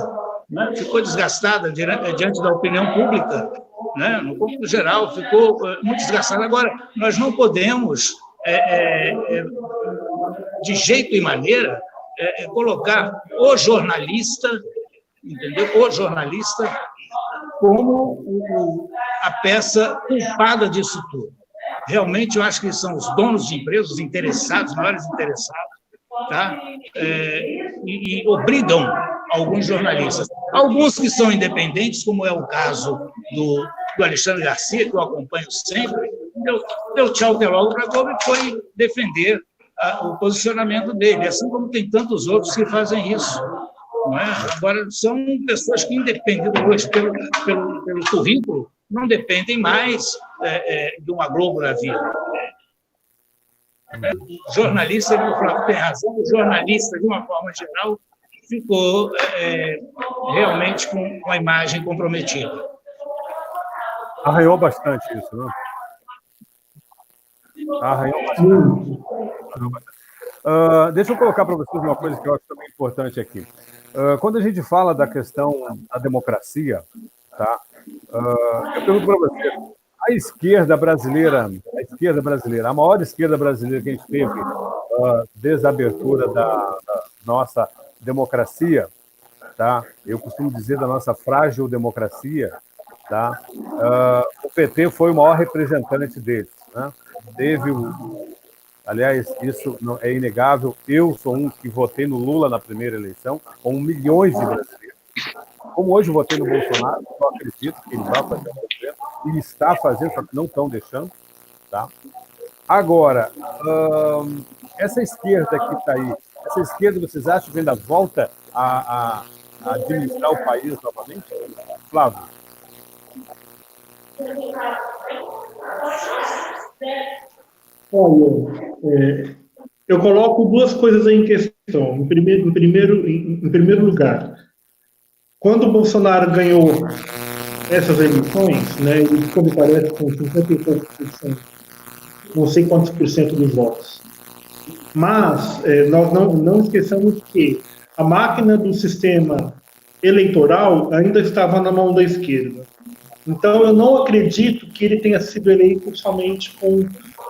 né? Ficou desgastada diante da opinião pública, né? No público geral, ficou muito desgastada. Agora, nós não podemos, de jeito e maneira, colocar o jornalista, entendeu? O jornalista como a peça culpada disso tudo. Realmente, eu acho que são os donos de empresas, os interessados, os maiores interessados, tá? E obrigam alguns jornalistas. Alguns que são independentes, como é o caso do Alexandre Garcia, que eu acompanho sempre, deu tchau até logo para a Globo e foi defender o posicionamento dele, assim como tem tantos outros que fazem isso. Não é? Agora, são pessoas que, independendo hoje pelo currículo, não dependem mais de uma Globo na vida. Jornalista, o Flávio tem razão, o jornalista, de uma forma geral, ficou realmente com a imagem comprometida. Arranhou bastante isso, não? Arranhou bastante. Deixa eu colocar para vocês uma coisa que eu acho também importante aqui. Quando a gente fala da questão da democracia, tá? Eu pergunto para você, a esquerda brasileira, a maior esquerda brasileira que a gente teve desde a abertura da nossa democracia, tá? Eu costumo dizer da nossa frágil democracia, tá? O PT foi o maior representante deles, né? Aliás, isso não é inegável. Eu sou um que votei no Lula na primeira eleição, com milhões de brasileiros. como hoje eu votei no Bolsonaro, eu acredito que ele vai fazer um governo, ele está fazendo, só que não estão deixando. Tá? Agora, essa esquerda que está aí, essa esquerda, vocês acham que ainda volta a administrar o país novamente? Flávio? Olha, eu coloco duas coisas aí em questão. Em primeiro lugar, quando o Bolsonaro ganhou essas eleições, né, ele ficou, me parece, com 50 e poucos por cento, não sei quantos por cento dos votos. Mas nós não esqueçamos que a máquina do sistema eleitoral ainda estava na mão da esquerda. Então, eu não acredito que ele tenha sido eleito somente com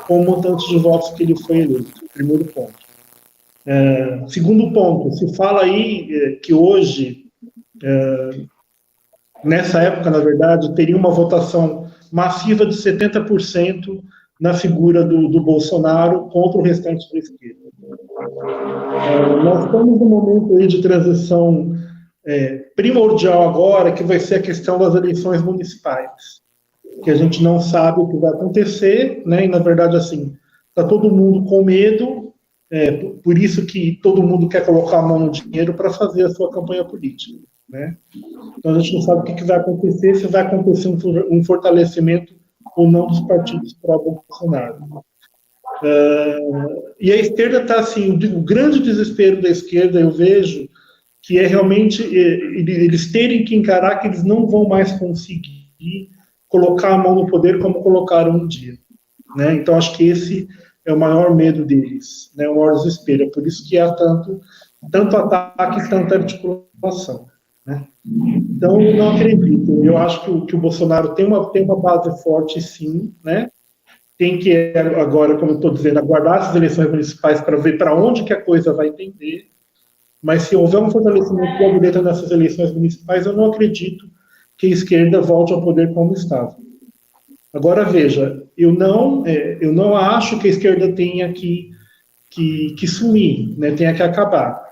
o montante de votos que ele foi eleito. Primeiro ponto. Segundo ponto, se fala aí que hoje, nessa época, na verdade, teria uma votação massiva de 70% na figura do Bolsonaro contra o restante da esquerda. Nós estamos num momento aí de transição primordial agora, que vai ser a questão das eleições municipais, que a gente não sabe o que vai acontecer, né? E, na verdade, assim, está todo mundo com medo, por isso que todo mundo quer colocar a mão no dinheiro para fazer a sua campanha política, né? Então, a gente não sabe o que vai acontecer, se vai acontecer um fortalecimento ou não dos partidos pró-Bolsonaro. E a esquerda está, assim, o grande desespero da esquerda, eu vejo, que é realmente eles terem que encarar que eles não vão mais conseguir colocar a mão no poder como colocaram um dia, né? Então, acho que esse é o maior medo deles, né? O maior desespero. É por isso que há tanto ataque e tanta articulação, né? Então, eu não acredito. Eu acho que o Bolsonaro tem uma base forte, sim, né? Tem que, agora, como eu estou dizendo, aguardar as eleições municipais para ver para onde que a coisa vai tender. Mas se houver um fortalecimento da direita nessas eleições municipais, eu não acredito que a esquerda volte ao poder como estava. Agora, veja, eu não acho que a esquerda tenha que sumir, né, tenha que acabar.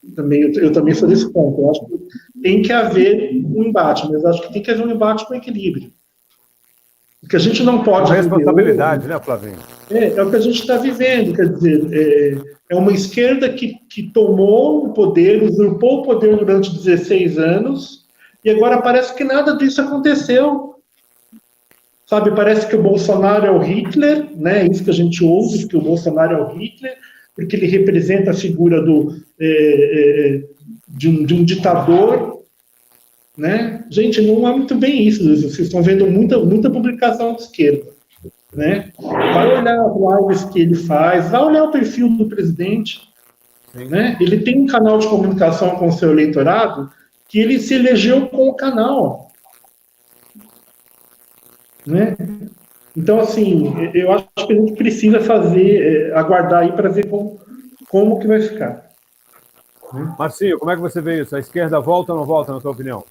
Eu também sou desse ponto. Eu acho que tem que haver um embate, mas acho que tem que haver um embate com equilíbrio. O que a gente não pode... Com responsabilidade, né, Flavinho? É o que a gente está vivendo, quer dizer, é uma esquerda que tomou o poder, usurpou o poder durante 16 anos, e agora parece que nada disso aconteceu. Sabe, parece que o Bolsonaro é o Hitler, né? É isso que a gente ouve, que o Bolsonaro é o Hitler, porque ele representa a figura de um ditador, né? Gente, não é muito bem isso. Vocês estão vendo muita publicação de esquerda, né? Vai olhar as lives que ele faz, vai olhar o perfil do presidente, né? Ele tem um canal de comunicação com o seu eleitorado que ele se elegeu com o canal, né? Então, assim, eu acho que a gente precisa aguardar aí para ver como que vai ficar. Marcinho, como é que você vê isso? A esquerda volta ou não volta, na sua opinião?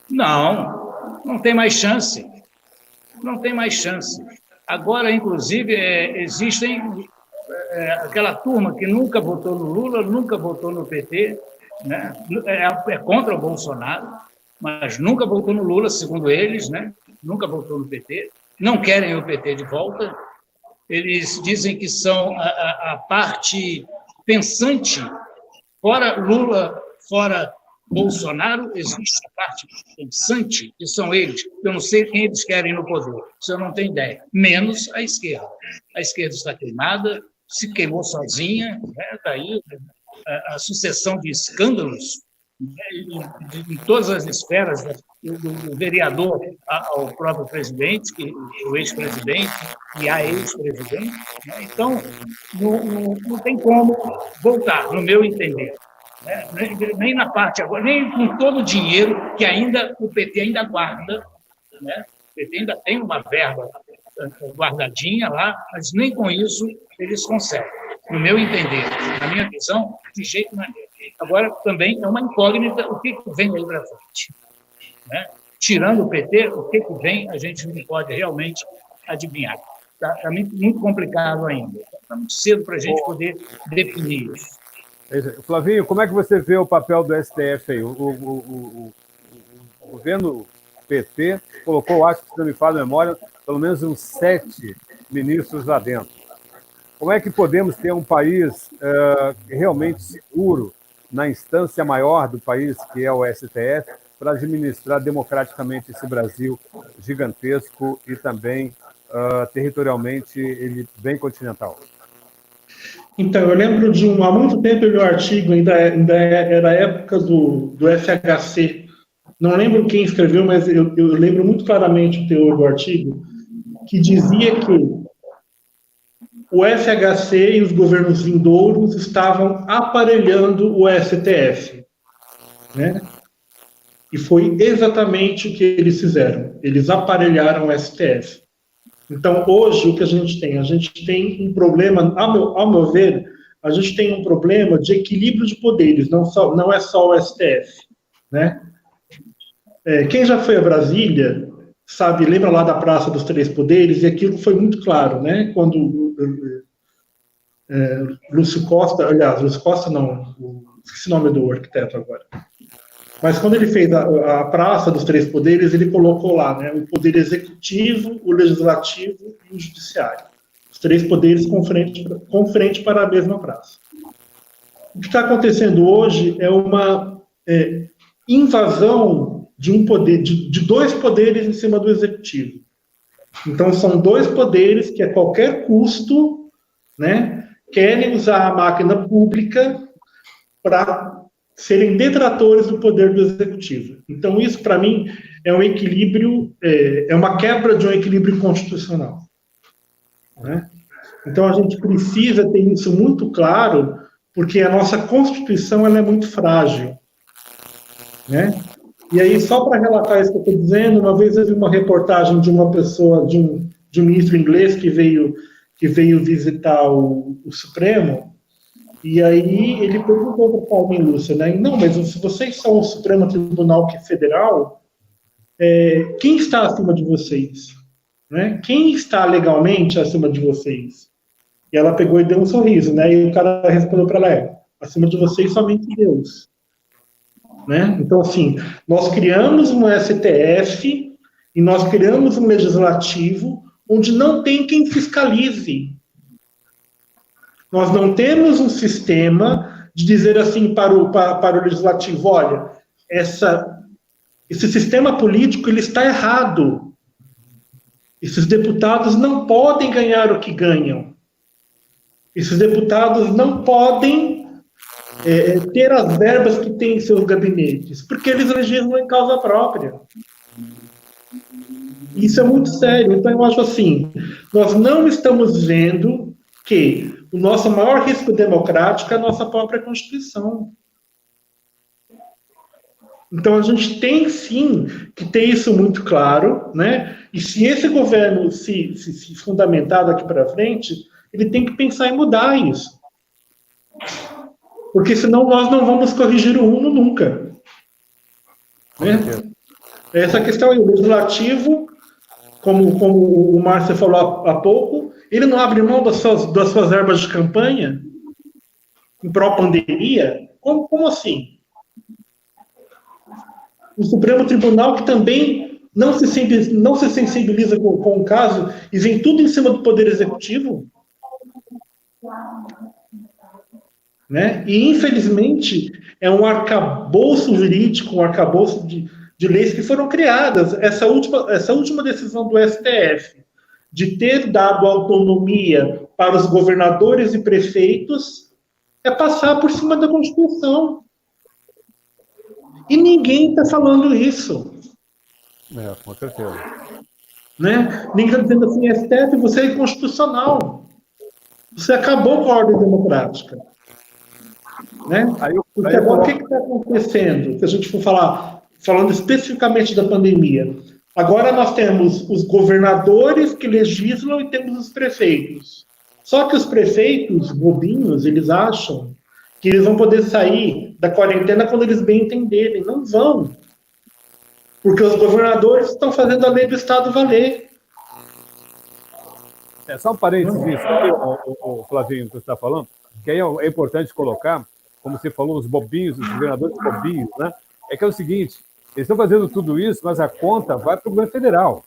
Não tem mais chance. Não tem mais chance. Agora, inclusive, existem aquela turma que nunca votou no Lula, nunca votou no PT, né? É contra o Bolsonaro, mas nunca votou no Lula, segundo eles, né? Nunca votou no PT, não querem o PT de volta. Eles dizem que são a parte pensante, fora Lula, fora Bolsonaro, existe a parte pensante, que são eles. Eu não sei quem eles querem no poder, isso eu não tenho ideia. Menos a esquerda. A esquerda está queimada, se queimou sozinha, está aí a sucessão de escândalos, né, em todas as esferas, do vereador ao próprio presidente, o ex-presidente e a ex-presidente. Né? Então, não tem como voltar, no meu entender. Nem na parte agora, nem com todo o dinheiro que ainda o PT ainda guarda, né? O PT ainda tem uma verba guardadinha lá, mas nem com isso eles conseguem, no meu entender, na minha visão, de jeito nenhum. Agora, também é uma incógnita o que vem aí para frente, né? Tirando o PT, o que vem a gente não pode realmente adivinhar. Está muito complicado ainda. Está muito cedo para a gente poder definir isso. Flavinho, como é que você vê o papel do STF aí? O governo PT colocou, acho que se não me falha a memória, pelo menos uns 7 ministros lá dentro. Como é que podemos ter um país realmente seguro na instância maior do país, que é o STF, para administrar democraticamente esse Brasil gigantesco e também territorialmente ele bem continental? Então, eu lembro há muito tempo eu li um artigo, era a época do FHC. Não lembro quem escreveu, mas eu lembro muito claramente o teor do artigo, que dizia que o FHC e os governos vindouros estavam aparelhando o STF, né? E foi exatamente o que eles fizeram. Eles aparelharam o STF. Então, hoje, o que a gente tem? A gente tem um problema, ao meu ver, a gente tem um problema de equilíbrio de poderes, não é só o STF, né? Quem já foi a Brasília, sabe, lembra lá da Praça dos Três Poderes, e aquilo foi muito claro, né? Quando Lúcio Costa não, esqueci o nome do arquiteto agora. Mas quando ele fez a Praça dos Três Poderes, ele colocou lá, né, o poder executivo, o legislativo e o judiciário. Os 3 poderes com frente para a mesma praça. O que está acontecendo hoje é uma invasão de um poder, de 2 poderes em cima do executivo. Então, são 2 poderes que, a qualquer custo, né, querem usar a máquina pública para serem detratores do poder do executivo. Então, isso, para mim, é um equilíbrio, é uma quebra de um equilíbrio constitucional, né? Então, a gente precisa ter isso muito claro, porque a nossa Constituição ela é muito frágil, né? E aí, só para relatar isso que eu estou dizendo, uma vez eu vi uma reportagem de uma pessoa, de um ministro inglês que veio visitar o Supremo. E aí ele perguntou para o Paulo e Lúcia, né? Não, mas se vocês são o Supremo Tribunal Federal, quem está acima de vocês? Né? Quem está legalmente acima de vocês? E ela pegou e deu um sorriso, né? E o cara respondeu para ela, acima de vocês somente Deus. Né? Então, assim, nós criamos um STF e nós criamos um legislativo onde não tem quem fiscalize. Nós não temos um sistema de dizer assim para o legislativo, olha, esse sistema político ele está errado. Esses deputados não podem ganhar o que ganham. Esses deputados não podem ter as verbas que têm em seus gabinetes, porque eles legislam em causa própria. Isso é muito sério. Então, eu acho assim, nós não estamos vendo que o nosso maior risco democrático é a nossa própria Constituição. Então, a gente tem, sim, que ter isso muito claro, né? E se esse governo se fundamentar daqui para frente, ele tem que pensar em mudar isso. Porque senão nós não vamos corrigir o rumo nunca. Né? Essa questão aí, o legislativo, como o Márcio falou há pouco, ele não abre mão das suas verbas de campanha em pró-pandemia? Como assim? O Supremo Tribunal, que também não se sensibiliza com o caso e vem tudo em cima do Poder Executivo. Né? E, infelizmente, é um arcabouço jurídico, um arcabouço de leis que foram criadas. Essa última decisão do STF de ter dado autonomia para os governadores e prefeitos é passar por cima da Constituição. E ninguém está falando isso. Com certeza. Né? Ninguém está dizendo assim, STF, você é inconstitucional. Você acabou com a ordem democrática. Né? Porque agora o que está acontecendo? Se a gente for falando especificamente da pandemia, agora nós temos os governadores que legislam e temos os prefeitos. Só que os prefeitos, bobinhos, eles acham que eles vão poder sair da quarentena quando eles bem entenderem. Não vão. Porque os governadores estão fazendo a lei do Estado valer. Só um parênteses, o Flavinho, que você está falando, que aí é importante colocar, como você falou, os bobinhos, os governadores bobinhos, né? É que é o seguinte, eles estão fazendo tudo isso, mas a conta vai para o governo federal.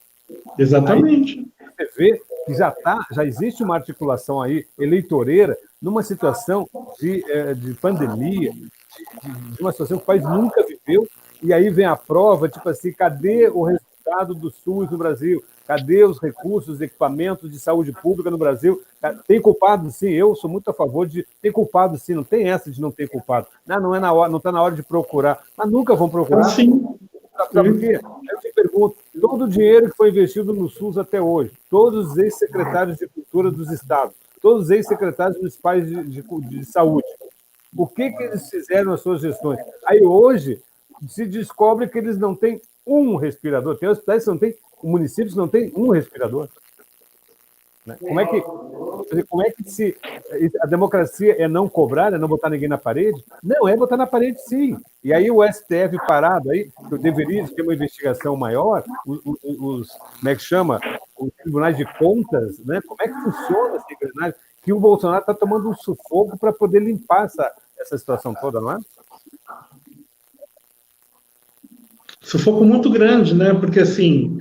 Exatamente. Aí você vê que já existe uma articulação aí eleitoreira numa situação de pandemia, de uma situação que o país nunca viveu, e aí vem a prova, tipo assim, cadê o resultado do SUS no Brasil? Cadê os recursos, equipamentos de saúde pública no Brasil? Tem culpado, sim, eu sou muito a favor de... Tem culpado, sim, não tem essa de não ter culpado. Não é na hora, não está na hora de procurar, mas nunca vão procurar. Sim. Sabe por quê? Eu te pergunto, todo o dinheiro que foi investido no SUS até hoje, todos os ex-secretários de Cultura dos estados, todos os ex-secretários municipais de saúde, o que eles fizeram nas suas gestões? Aí hoje se descobre que eles não têm um respirador. Tem hospitais que não têm, municípios que não têm um respirador. Como é que a democracia é não cobrar, é não botar ninguém na parede? Não, é botar na parede, sim. E aí o STF parado aí, que deveria ter uma investigação maior, como é que chama? Os tribunais de contas, né? Como é que funciona essa engrenagem? Que o Bolsonaro está tomando um sufoco para poder limpar essa situação toda, não é? Sufoco muito grande, né? Porque, assim,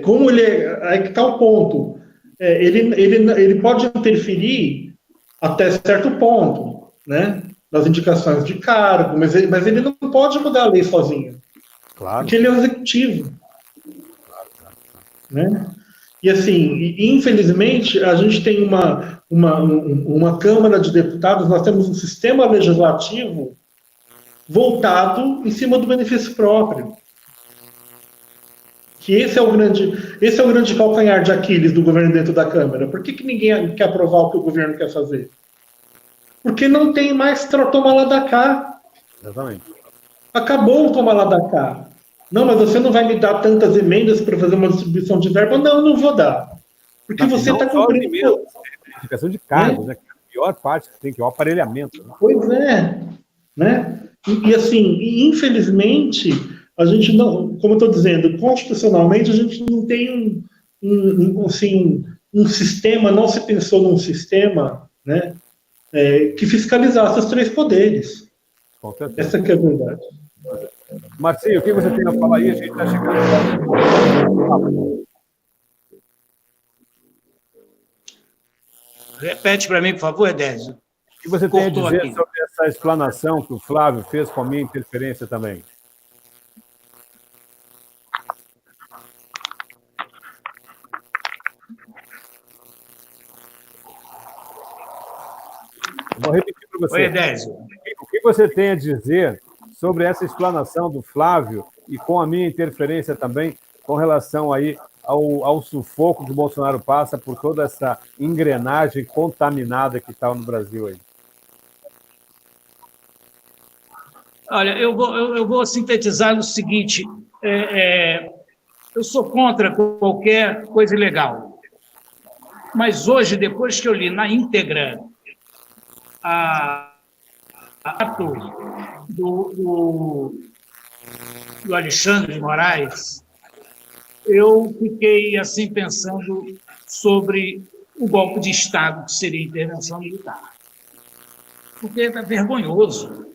como ele aí que está o ponto. Ele pode interferir até certo ponto, né? Das indicações de cargo, mas ele não pode mudar a lei sozinho. Claro. Porque ele é o executivo. Né? E, assim, infelizmente, a gente tem uma Câmara de Deputados, nós temos um sistema legislativo voltado em cima do benefício próprio. Que esse é o grande calcanhar de Aquiles do governo dentro da Câmara. Por que ninguém quer aprovar o que o governo quer fazer? Porque não tem mais toma lá da cá. Exatamente. Acabou o toma lá da cá. Não, mas você não vai me dar tantas emendas para fazer uma distribuição de verba? Não vou dar. Porque você está cumprindo... Indicação de cargos, né? Que é a pior parte que tem, que é o aparelhamento. Né? Pois é. Né? E assim, infelizmente... A gente não, como eu estou dizendo, constitucionalmente a gente não tem um sistema, não se pensou num sistema, né, que fiscalizasse os três poderes. Essa que é a verdade. Marcinho, o que você tem a falar aí? A gente está chegando. Repete para mim, por favor, Edésio. O que você tem a dizer sobre essa explanação que o Flávio fez com a minha interferência também? Vou repetir para você. Oi, Edésio. O que você tem a dizer sobre essa explanação do Flávio e com a minha interferência também com relação aí ao sufoco que o Bolsonaro passa por toda essa engrenagem contaminada que está no Brasil aí? Olha, eu vou sintetizar no seguinte, eu sou contra qualquer coisa ilegal, mas hoje, depois que eu li na íntegra ato do Alexandre de Moraes, eu fiquei assim pensando sobre o golpe de Estado, que seria a intervenção militar. Porque está vergonhoso.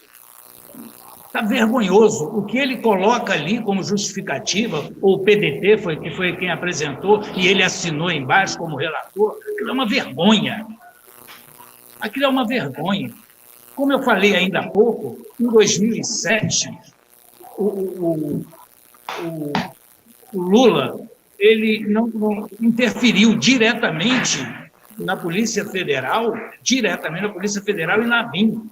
Está vergonhoso. O que ele coloca ali como justificativa, ou o PDT que foi quem apresentou, e ele assinou embaixo como relator, aquilo é uma vergonha. Aquilo é uma vergonha. Como eu falei ainda há pouco, em 2007, o Lula ele não interferiu diretamente na Polícia Federal e na BIM,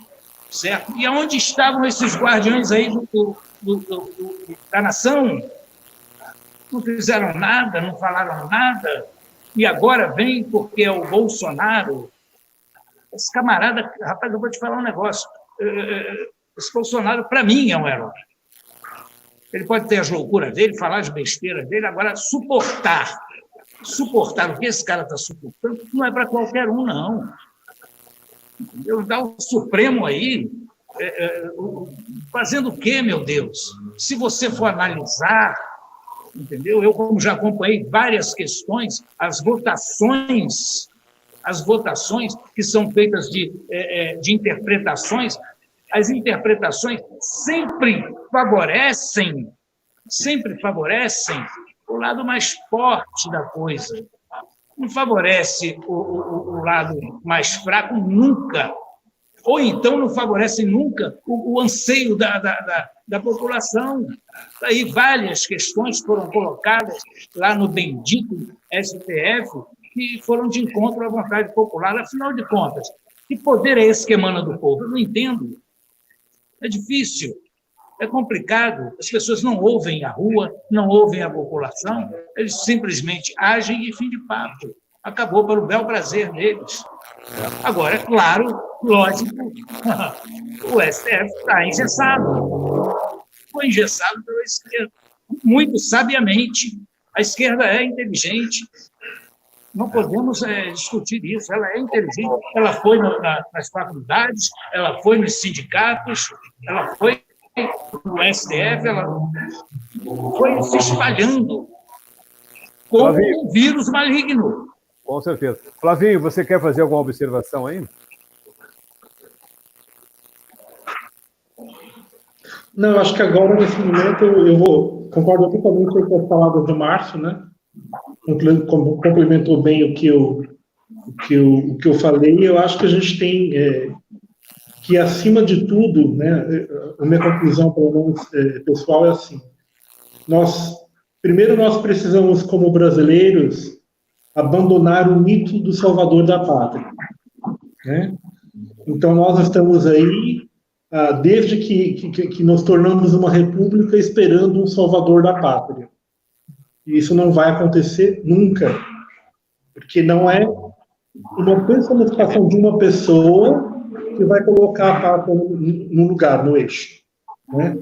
certo? E aonde estavam esses guardiões aí da nação? Não fizeram nada, não falaram nada, e agora vem porque é o Bolsonaro. Esse camarada, rapaz, eu vou te falar um negócio. Esse Bolsonaro, para mim, é um herói. Ele pode ter as loucuras dele, falar as besteiras dele, agora suportar o que esse cara está suportando não é para qualquer um, não. Entendeu? Dá o Supremo aí, fazendo o quê, meu Deus? Se você for analisar, entendeu? Eu, como já acompanhei várias questões, as votações que são feitas de interpretações, as interpretações sempre favorecem o lado mais forte da coisa. Não favorece o lado mais fraco nunca. Ou então não favorece nunca o anseio da população. Aí várias questões foram colocadas lá no bendito STF que foram de encontro à vontade popular. Afinal de contas, que poder é esse que emana do povo? Eu não entendo. É difícil, é complicado. As pessoas não ouvem a rua, não ouvem a população, eles simplesmente agem e fim de papo. Acabou para o bel prazer deles. Agora, é claro, lógico, o STF está engessado. Foi engessado pela esquerda, muito sabiamente. A esquerda é inteligente, não podemos discutir isso. Ela é inteligente, ela foi nas faculdades, ela foi nos sindicatos, ela foi no STF, ela foi se espalhando como um vírus maligno. Com certeza. Flavinho, você quer fazer alguma observação aí? Não, acho que agora, nesse momento, eu vou... Concordo totalmente com as palavras do Márcio, né? Complementou bem o que eu falei. Eu acho que a gente tem que, acima de tudo, né, a minha conclusão, pelo menos pessoal, é assim: primeiro nós precisamos, como brasileiros, abandonar o mito do salvador da pátria, né? Então nós estamos aí desde que nos tornamos uma república esperando um salvador da pátria. E isso não vai acontecer nunca, porque não é uma personificação de uma pessoa que vai colocar a pátria no lugar, no eixo, né?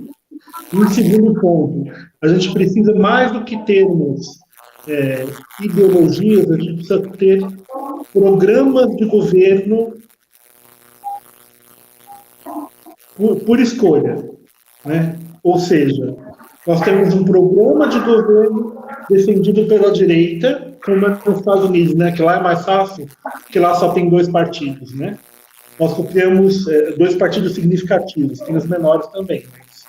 E em segundo ponto, a gente precisa, mais do que termos ideologias, a gente precisa ter programas de governo por escolha, né? Ou seja, nós temos um programa de governo defendido pela direita, como é nos Estados Unidos, né? Que lá é mais fácil, porque lá só tem 2 partidos, né? Nós criamos 2 partidos significativos, tem os menores também, mas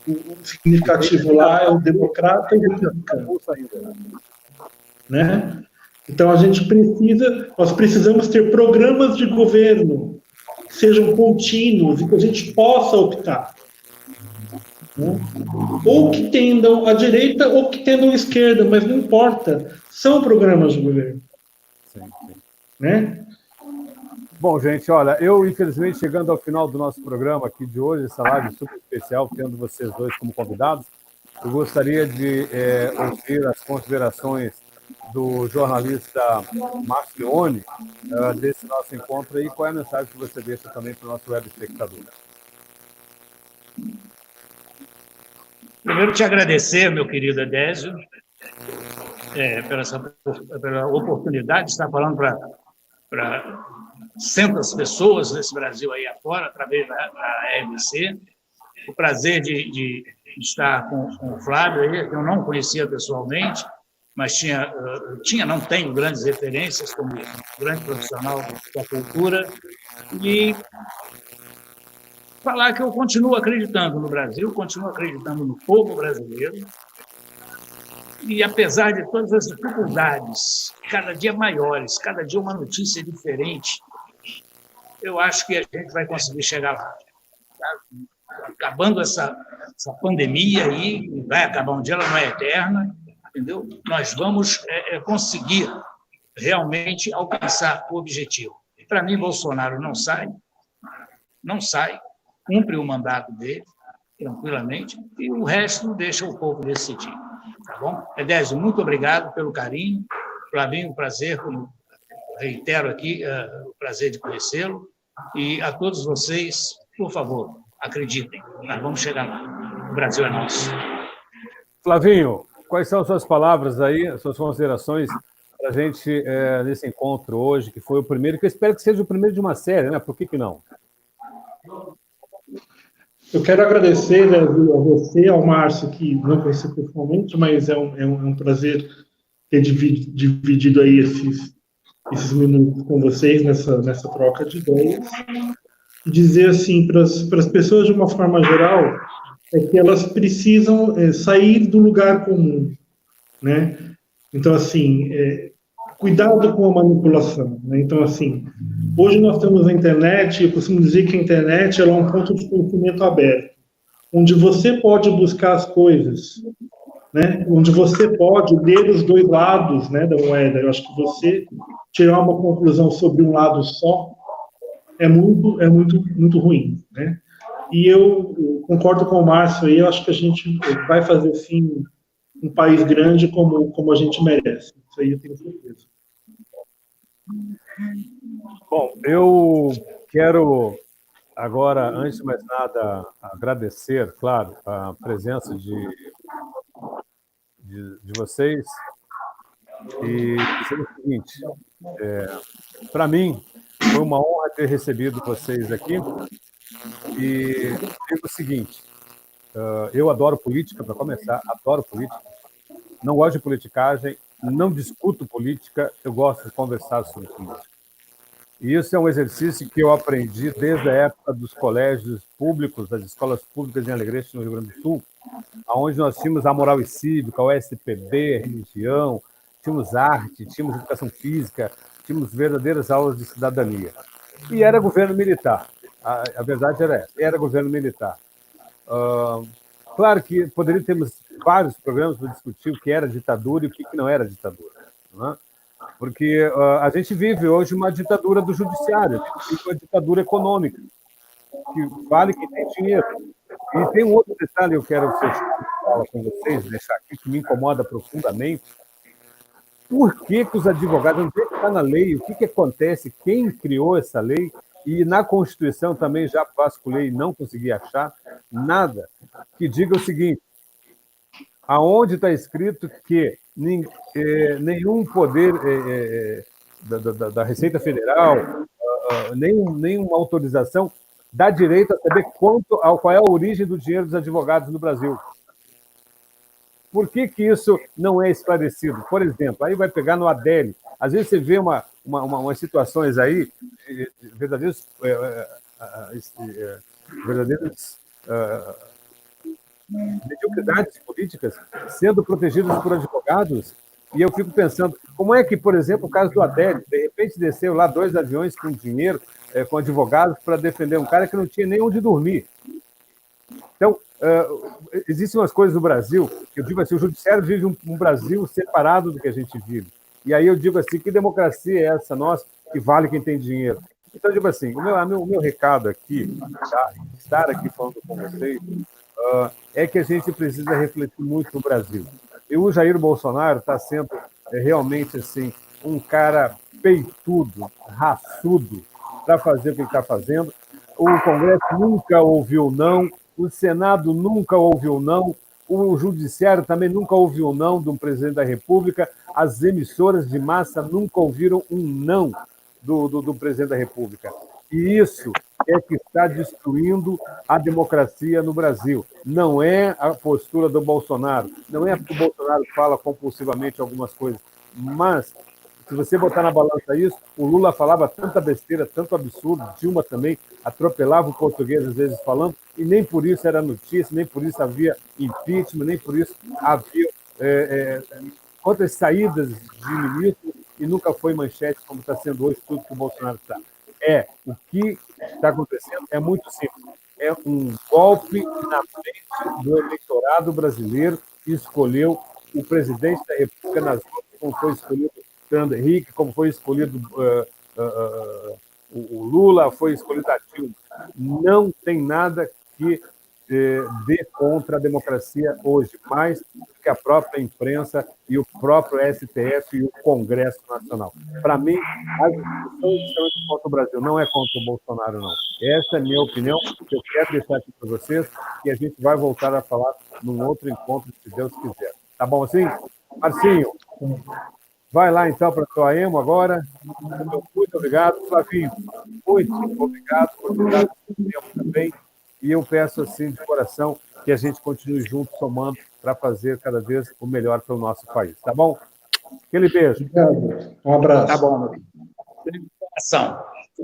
o significativo lá é o democrata e o republicano, né? Então nós precisamos ter programas de governo que sejam contínuos e que a gente possa optar, né? Ou que tendam à direita ou que tendam à esquerda, mas não importa, são programas de governo. Sim. Né? Bom, gente, olha, eu, infelizmente, chegando ao final do nosso programa aqui de hoje, essa live super especial, tendo vocês dois como convidados, eu gostaria de ouvir as considerações do jornalista Márcio Leone desse nosso encontro aí. Qual é a mensagem que você deixa também para o nosso web espectador? Primeiro, te agradecer, meu querido Edésio, pela oportunidade de estar falando para centas pessoas nesse Brasil aí afora, através da RMC. O prazer de estar com o Flávio aí, que eu não conhecia pessoalmente, mas não tenho grandes referências como grande profissional da cultura, e falar que eu continuo acreditando no Brasil, continuo acreditando no povo brasileiro, e apesar de todas as dificuldades, cada dia maiores, cada dia uma notícia diferente, eu acho que a gente vai conseguir chegar lá. Tá? Acabando essa pandemia aí, vai acabar um dia, ela não é eterna, entendeu? Nós vamos conseguir realmente alcançar o objetivo. Para mim, Bolsonaro não sai, cumpre o mandato dele, tranquilamente, e o resto deixa o povo decidir. Tá bom? Edésio, muito obrigado pelo carinho. Flavinho, um prazer, reitero aqui, o prazer de conhecê-lo. E a todos vocês, por favor, acreditem, nós vamos chegar lá. O Brasil é nosso. Flavinho, quais são as suas palavras aí, as suas considerações para a gente nesse encontro hoje, que foi o primeiro, que eu espero que seja o primeiro de uma série, né? Por que não? Eu quero agradecer a você, ao Márcio, que não conheci pessoalmente, mas é um prazer ter dividido aí esses minutos com vocês nessa troca de ideias. dizer assim para as pessoas de uma forma geral é que elas precisam sair do lugar comum, né? Então assim, cuidado com a manipulação, né? Então assim, hoje nós temos a internet. Eu costumo dizer que a internet ela é um ponto de conhecimento aberto, onde você pode buscar as coisas, né? Onde você pode ler os dois lados, né, da moeda. Eu acho que você tirar uma conclusão sobre um lado só muito ruim, né? E eu concordo com o Márcio aí. Eu acho que a gente vai fazer sim um país grande como a gente merece. Isso aí eu tenho certeza. Bom, eu quero agora, antes de mais nada, agradecer, claro, a presença de vocês e dizer o seguinte: para mim, foi uma honra ter recebido vocês aqui e digo o seguinte: eu adoro política, para começar, adoro política, não gosto de politicagem, não discuto política, eu gosto de conversar sobre política. E isso é um exercício que eu aprendi desde a época dos colégios públicos, das escolas públicas em Alegrete, no Rio Grande do Sul, onde nós tínhamos a moral e cívica, o SPB, religião, tínhamos arte, tínhamos educação física, tínhamos verdadeiras aulas de cidadania. E era governo militar. A verdade era essa, era governo militar. Claro que poderia termos vários programas para discutir o que era ditadura e o que não era ditadura, não é? Porque a gente vive hoje uma ditadura do judiciário, a gente vive uma ditadura econômica, que vale quem tem dinheiro. E tem um outro detalhe que eu quero falar com vocês, deixar aqui, que me incomoda profundamente. Por que os advogados, onde é que está na lei, o que acontece, quem criou essa lei? E na Constituição também já vasculhei e não consegui achar nada que diga o seguinte: aonde está escrito que nenhum poder da Receita Federal, nenhuma autorização dá direito a saber qual é a origem do dinheiro dos advogados no Brasil. Por que isso não é esclarecido? Por exemplo, aí vai pegar no Adeli. Às vezes você vê umas situações aí, verdadeiras mediocridades políticas sendo protegidas por advogados, e eu fico pensando, como é que, por exemplo, o caso do Adeli, de repente desceu lá 2 aviões com dinheiro, com advogados, para defender um cara que não tinha nem onde dormir. Então, existem umas coisas no Brasil, que eu digo assim, o judiciário vive um Brasil separado do que a gente vive. E aí eu digo assim, que democracia é essa nossa, que vale quem tem dinheiro? Então, eu digo assim, o meu recado aqui, estar aqui falando com vocês, é que a gente precisa refletir muito no Brasil. E o Jair Bolsonaro está sendo realmente assim, um cara peitudo, raçudo, para fazer o que ele está fazendo. O Congresso nunca ouviu não, o Senado nunca ouviu não, o Judiciário também nunca ouviu não de um presidente da República, as emissoras de massa nunca ouviram um não do presidente da República. E isso é que está destruindo a democracia no Brasil. Não é a postura do Bolsonaro, não é porque o Bolsonaro fala compulsivamente algumas coisas, mas se você botar na balança isso, o Lula falava tanta besteira, tanto absurdo, Dilma também atropelava o português às vezes falando, e nem por isso era notícia, nem por isso havia impeachment, nem por isso havia quantas saídas de ministros, e nunca foi manchete como está sendo hoje tudo que o Bolsonaro está. O que está acontecendo é muito simples. É um golpe na frente do eleitorado brasileiro que escolheu o presidente da República nas ruas, como foi escolhido Fernando Henrique, como foi escolhido o Lula, foi escolhido a Dilma. Não tem nada que dê contra a democracia hoje, mais do que a própria imprensa e o próprio STF e o Congresso Nacional. Para mim, as discussões estão contra o Brasil, não é contra o Bolsonaro, não. Essa é a minha opinião, que eu quero deixar aqui para vocês, e a gente vai voltar a falar num outro encontro, se Deus quiser. Tá bom assim? Marcinho, vai lá então para a tua emo agora. Muito obrigado, Flavinho. Muito obrigado por ter dado tempo também. E eu peço assim de coração que a gente continue junto, somando, para fazer cada vez o melhor para o nosso país. Tá bom? Aquele beijo. Obrigado. Um abraço. Tá bom, meu filho. Beijo.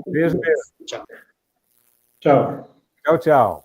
Beijo mesmo. Tchau. Tchau. Tchau, tchau.